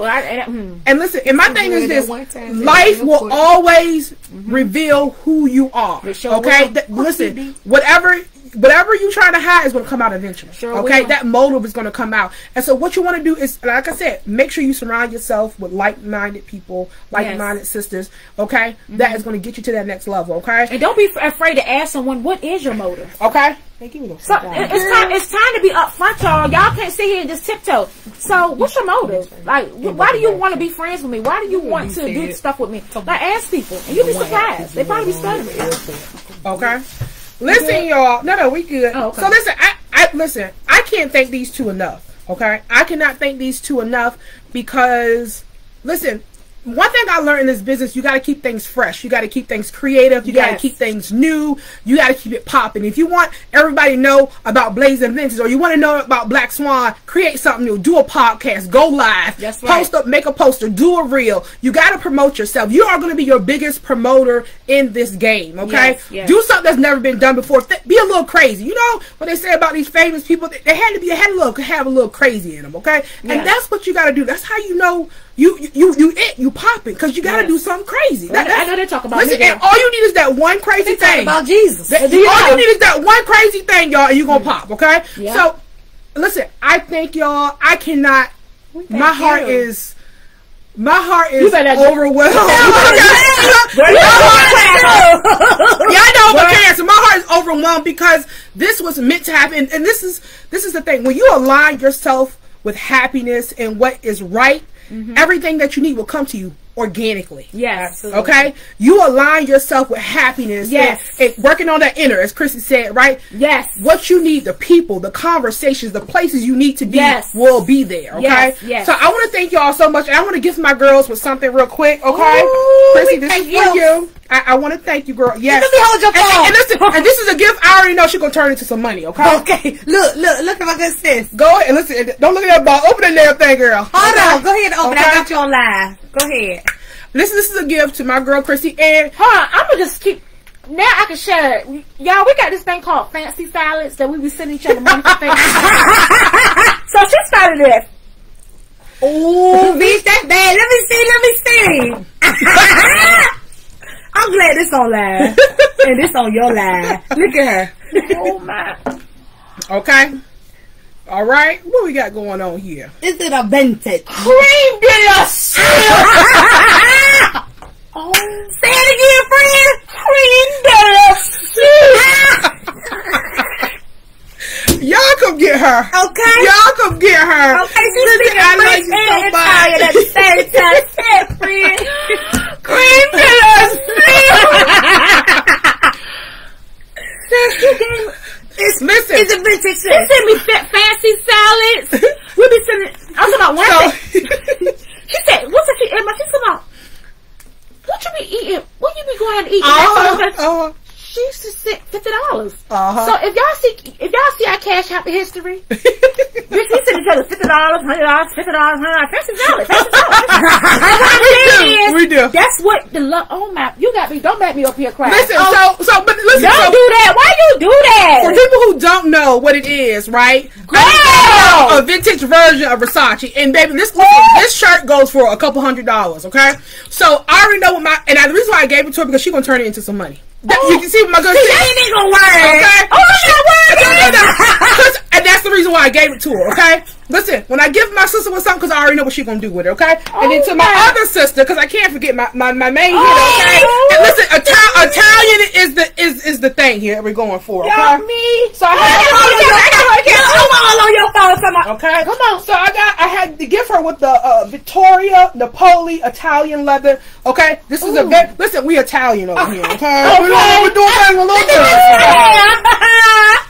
And listen, and my thing is this: life will always reveal who you are. Okay? Listen, whatever you trying to hide is going to come out eventually. Okay? That motive is going to come out. And so what you want to do is, like I said, make sure you surround yourself with like-minded people, like-minded sisters. Okay? That is going to get you to that next level. Okay? And don't be afraid to ask someone, what is your motive? Okay? So it's time to be upfront, y'all. Y'all can't sit here and just tiptoe. So what's your motive? Like, why do you want to be friends with me? Why do you want to do stuff with me? Like, ask people, and you'll be surprised. They probably be studying. Okay. Listen, y'all. No, we good. Oh, okay. So listen, listen. I can't thank these two enough. Okay, I cannot thank these two enough because, listen. One thing I learned in this business, you got to keep things fresh. You got to keep things creative. You got to keep things new. You got to keep it popping. If you want everybody to know about Blazin Vintage, or you want to know about Black Swan, create something new. Do a podcast. Go live. That's right. Post up. Make a poster. Do a reel. You got to promote yourself. You are going to be your biggest promoter in this game. Okay. Yes. Do something that's never been done before. Be a little crazy. You know what they say about these famous people? They had to have a little crazy in them. Okay. And that's what you got to do. That's how you know. You pop it because you got to do something crazy. I know they talk about. Listen, and all you need is that one crazy thing. About Jesus. All you need is that one crazy thing, y'all, and you gonna pop. Okay. Yeah. So, listen, I thank y'all. I cannot. My heart is overwhelmed. Yeah, I know, but cancer. My heart is overwhelmed because this was meant to happen, and this is the thing. When you align yourself with happiness and what is right. Everything that you need will come to you organically. Yes. Absolutely. Okay? You align yourself with happiness. Yes. And working on that inner, as Chrissy said, right? Yes. What you need, the people, the conversations, the places you need to be will be there. Okay? Yes. Yes. So I want to thank y'all so much. And I want to gift my girls with something real quick. Okay? Ooh, Chrissy, this is for you. I want to thank you, girl. Yes. Let me hold your phone. And listen, and this is a gift. I already know she's going to turn into some money. Okay? Okay. Look at my good sis. Go ahead and listen. Don't look at that ball. Open that damn thing, girl. Hold on. Go ahead and open. I got you on live. Go ahead. This is a gift to my girl Chrissy. And hold on, I'm gonna just keep. Now I can share it. Y'all, we got this thing called fancy salads that we be sending each other money for fancy salads. So she started it. Oh, bitch, that's bad. Let me see. I'm glad this on live. And this on your live. Look at her. Oh my. Okay. All right. What we got going on here? Is it a vintage? Cream de la Oh, say it again, friend. Y'all come get her. Okay. Y'all come get her. Okay, Listen, I like you so much. at the same time. Say it, friend. Cream de la Listen. It's a vintage. They send me fancy salads. We be sending. I'm talking about one thing. She said, "What's it?" She's talking about. What you be eating? What you be going out to eat? She used to send $50. So if y'all see our cash app history, we send each other $50, $100, $50, $100. We do. That's what the love. Oh my! You got me. Don't make me up here crying. Listen. But listen. Don't do that. Why you do that? For people who don't know what it is, right? Girl! A vintage version of Versace, and baby, this shirt goes for a couple $100. Okay, so I already know what the reason why I gave it to her because she's gonna turn it into some money. You can see what my girl said. She ain't gonna worry. Okay. Oh, and that's the reason why I gave it to her. Okay. Listen, when I give my sister with something, because I already know what she's gonna do with it. Okay. And then to my other sister, because I can't forget my main hitter. Okay. And listen, Italian is the thing here that we're going for. Okay. Me. So I all on your phone. Okay. Come on. So I had to give her with the Victoria Napoli Italian leather. Okay. This is listen, we Italian over here. Okay. We're doing things a little different.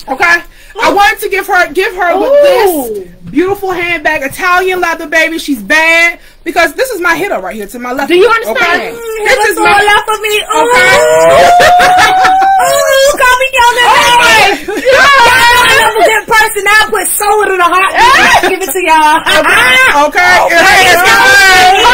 Okay. I wanted to give her this beautiful handbag, Italian leather, baby. She's bad because this is my hitter right here to my left. Do you understand? Okay? This is my left of me. Okay. Call me on that. I'm a good person. I'll put soda in the hot. Give it to y'all. Okay. Her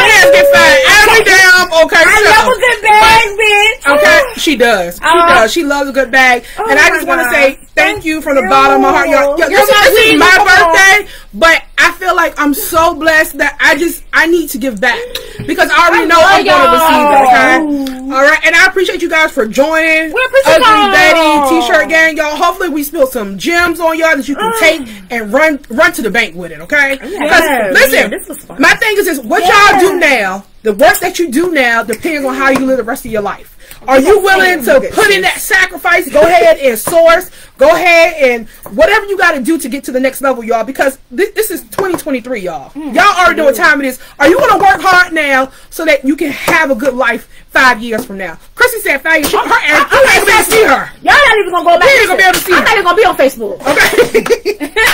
hands get fat. Every damn. Okay. I love a good bag, bitch. Okay. She does. She does. She loves a good bag. And I just want to say thank you from the bottom of my heart. This is my birthday, but I feel like I'm so blessed that I need to give back because I already know I'm going to receive it. Okay. All right. And I appreciate you guys for joining Ugly Betty T-shirt gang, y'all. Hopefully we spill some gems on y'all that you can take and run to the bank with it. Okay. Because listen, my thing is what y'all do now. The work that you do now depends on how you live the rest of your life. Are you willing to put in that sacrifice? Go ahead and source. Go ahead and whatever you got to do to get to the next level, y'all. Because this is 2023, y'all. Y'all already know what time it is. Are you going to work hard now so that you can have a good life 5 years from now? Chrissy said 5 years. I'm not going to be able to see her. Y'all not even going to go back. You ain't going to be able to see her. I'm not even going to be on Facebook. Okay.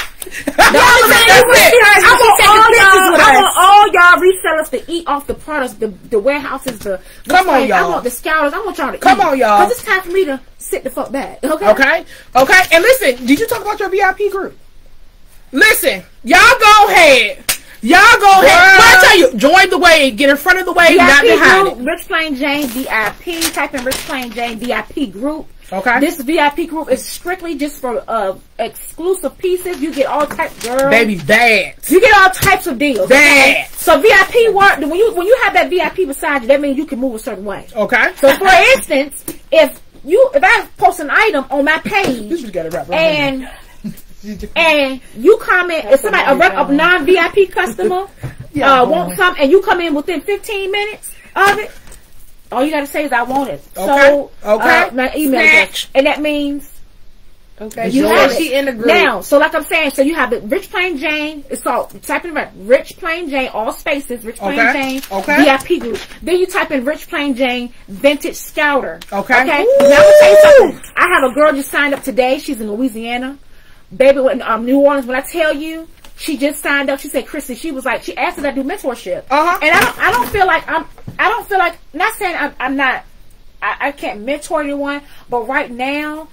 I want all y'all resellers to eat off the products, the warehouses, come on, y'all. I want the scouters. I want y'all to come on, y'all. Because it's time for me to sit the fuck back. Okay. And listen, did you talk about your VIP group? Listen, y'all go ahead. I tell you, join the wave. Get in front of the wave, not behind it. Rich Plain Jane VIP. Type in Rich Plain Jane VIP group. Okay. This VIP group is strictly just for exclusive pieces. You get all types, girl. Baby, bad. You get all types of deals. Bad. Okay? So VIP work when you have that VIP beside you, that means you can move a certain way. Okay. So for instance, if I post an item on my page and you comment, if somebody a non-VIP customer wants something and you come in within 15 minutes of it, all you gotta say is I want it. Okay. So my email address, and that means you have she in the group now. So like I'm saying, so you have the Rich Plain Jane. It's all type in Rich Plain Jane, all spaces. Rich Plain Jane VIP group. Then you type in Rich Plain Jane Vintage Scouter. Okay. Now I'm gonna tell you something. I have a girl just signed up today. She's in Louisiana, baby, in New Orleans. When I tell you, she just signed up. She said, Chrissy, she was like, she asked if I do mentorship. And I don't feel like not saying I'm not, I can't mentor anyone, but right now,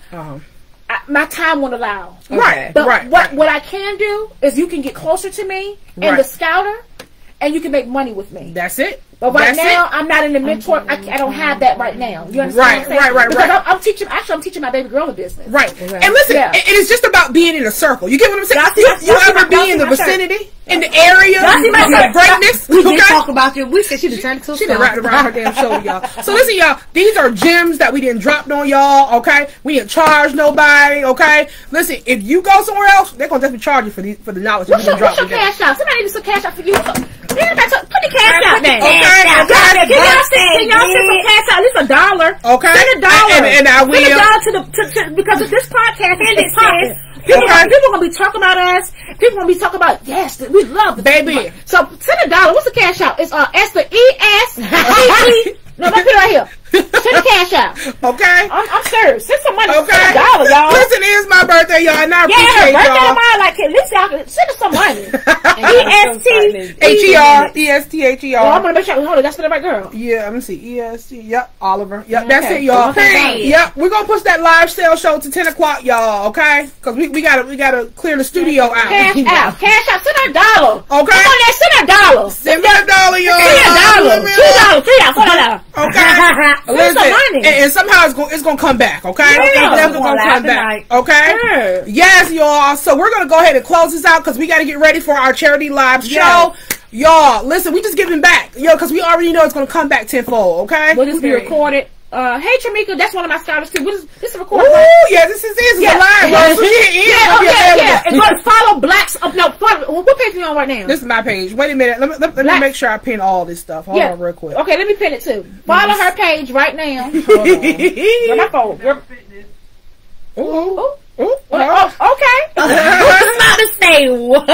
my time won't allow. Right. But what I can do is you can get closer to me and the scouter, and you can make money with me. That's it. But now, I'm not in the mentor. I don't have that right now. You understand? Right. Because I'm teaching my baby girl a business. Right. And listen, it is just about being in a circle. You get what I'm saying? You ever be in the vicinity, in the area, of greatness? We did talk about you. We said she turned to a she done wrapped around her damn shoulder, y'all. So listen, y'all. These are gems that we didn't drop on y'all. Okay, we didn't charge nobody. Okay, listen. If you go somewhere else, they're gonna definitely charge you for the knowledge. What's your cash out? Somebody needs some cash out for you. Put the cash out there. Okay, I got it. Can y'all send some cash out? At least $1. Okay, send $1. And I will. Send $1 because of this podcast. People gonna be talking about us. People gonna be talking about we love the baby. So send $1. What's the cash out? It's Esther ES. No, don't put it right here. Send the cash out. Okay. I'm serious. Send some money. Okay. $1, y'all. Listen, it is my birthday, y'all, and I appreciate y'all. Like, at least y'all can send us some money. ESTHER. Oh, I'm gonna make sure. Hold on, that's for the right girl. Yeah, let me see. EST. Yep, Oliver. Yep, that's it, y'all. Yep, we're gonna push that live sale show to 10 o'clock, y'all. Okay, because we gotta clear the studio out. Cash out. Send $1. Okay. Come on there, send $1. Send $1, y'all. $2, $3, $4. Okay. Listen, and somehow it's gonna come back, okay? It's gonna come back, okay? Sure. Yes, y'all. So we're gonna go ahead and close this out because we gotta get ready for our charity live show. Y'all, listen, we just giving back, because we already know it's gonna come back tenfold, okay? Will this be recorded? Hey Tramika, that's one of my scholars too. This is recorded. Ooh, yeah, this is live. And go follow Blacks. What page are you on right now? This is my page. Wait a minute. Let me make sure I pin all this stuff. Hold on real quick. Okay, let me pin it too. Follow her page right now. Where my phone? Okay. What's not to say what?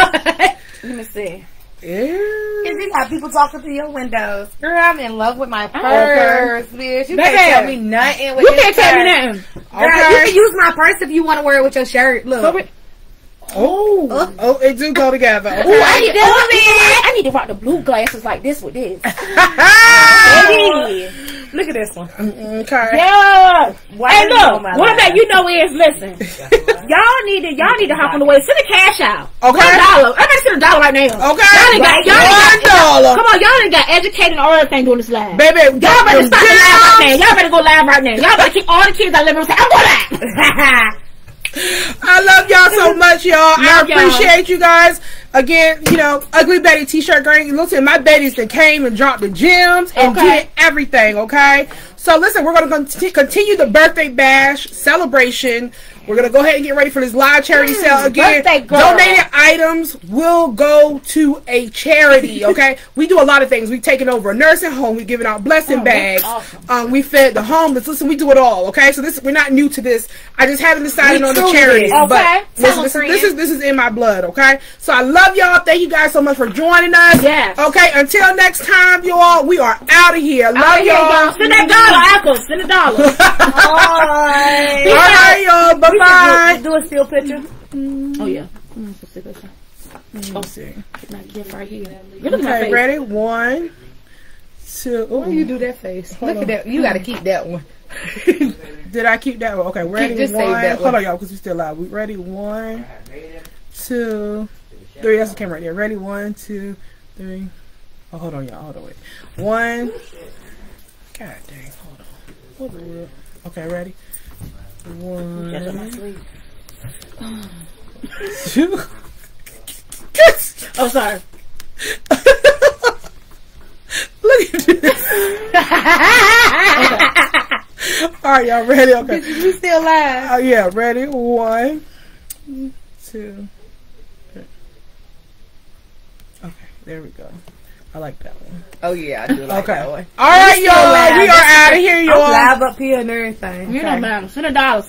Let me see. Is it how people talking through your windows? Girl, I'm in love with my purse, bitch. You can't tell me nothing with You can't tell me nothing. Girl, you can use my purse if you want to wear it with your shirt. Look. Oh, it do go together. Okay. Ooh, I need to rock the blue glasses like this with this. Look at this one. Okay. Yeah. Hey, look. What about listen? y'all need to hop on the way. Send a cash out. Okay. $1. I'm gonna send $1 right now. Okay. $1. Come on, y'all done got educated on everything doing this live. Baby, y'all better stop the live right now. Y'all better go live right now. Y'all better keep all the kids out living and say, I'm going live. I love y'all so much, y'all. I appreciate you guys. Again, Ugly Betty t-shirt gang. Listen, my Betties that came and dropped the gems and did everything, okay? So listen, we're going to continue the birthday bash celebration. We're going to go ahead and get ready for this live charity sale again. Donated items will go to a charity, okay? We do a lot of things. We've taken over a nursing home. We've given out blessing bags. Awesome. We fed the homeless. Listen, we do it all, okay? So we're not new to this. I just haven't decided on the charity. Okay. But listen, this is in my blood, okay? So I love y'all. Thank you guys so much for joining us. Yes. Okay, until next time, y'all, we are out of here. Love y'all. Send that $1, Echo. Send $1. All right, y'all. Bye-bye. Do a still picture. Oh, yeah. Let's see. Right here. Okay, ready? 1, 2. Why you do that face? Look at that. You got to keep that one. Did I keep that one? Okay, ready? Just 1. save that Hold on, y'all, because we still live. We ready? 1, 2, 3. That's the camera right there. Ready? 1, 2, 3. Oh, hold on, y'all. Hold on, wait. 1. God dang. Hold on. Okay, ready? 1, 2. Oh, sorry. Look at this. All right, y'all ready? Okay. You still live? Yeah, ready? 1, 2. Okay, there we go. I like that one. Oh yeah, I do like that one. All right, y'all. We are out of here, y'all. I'm live up here and everything. You don't matter. Send $1.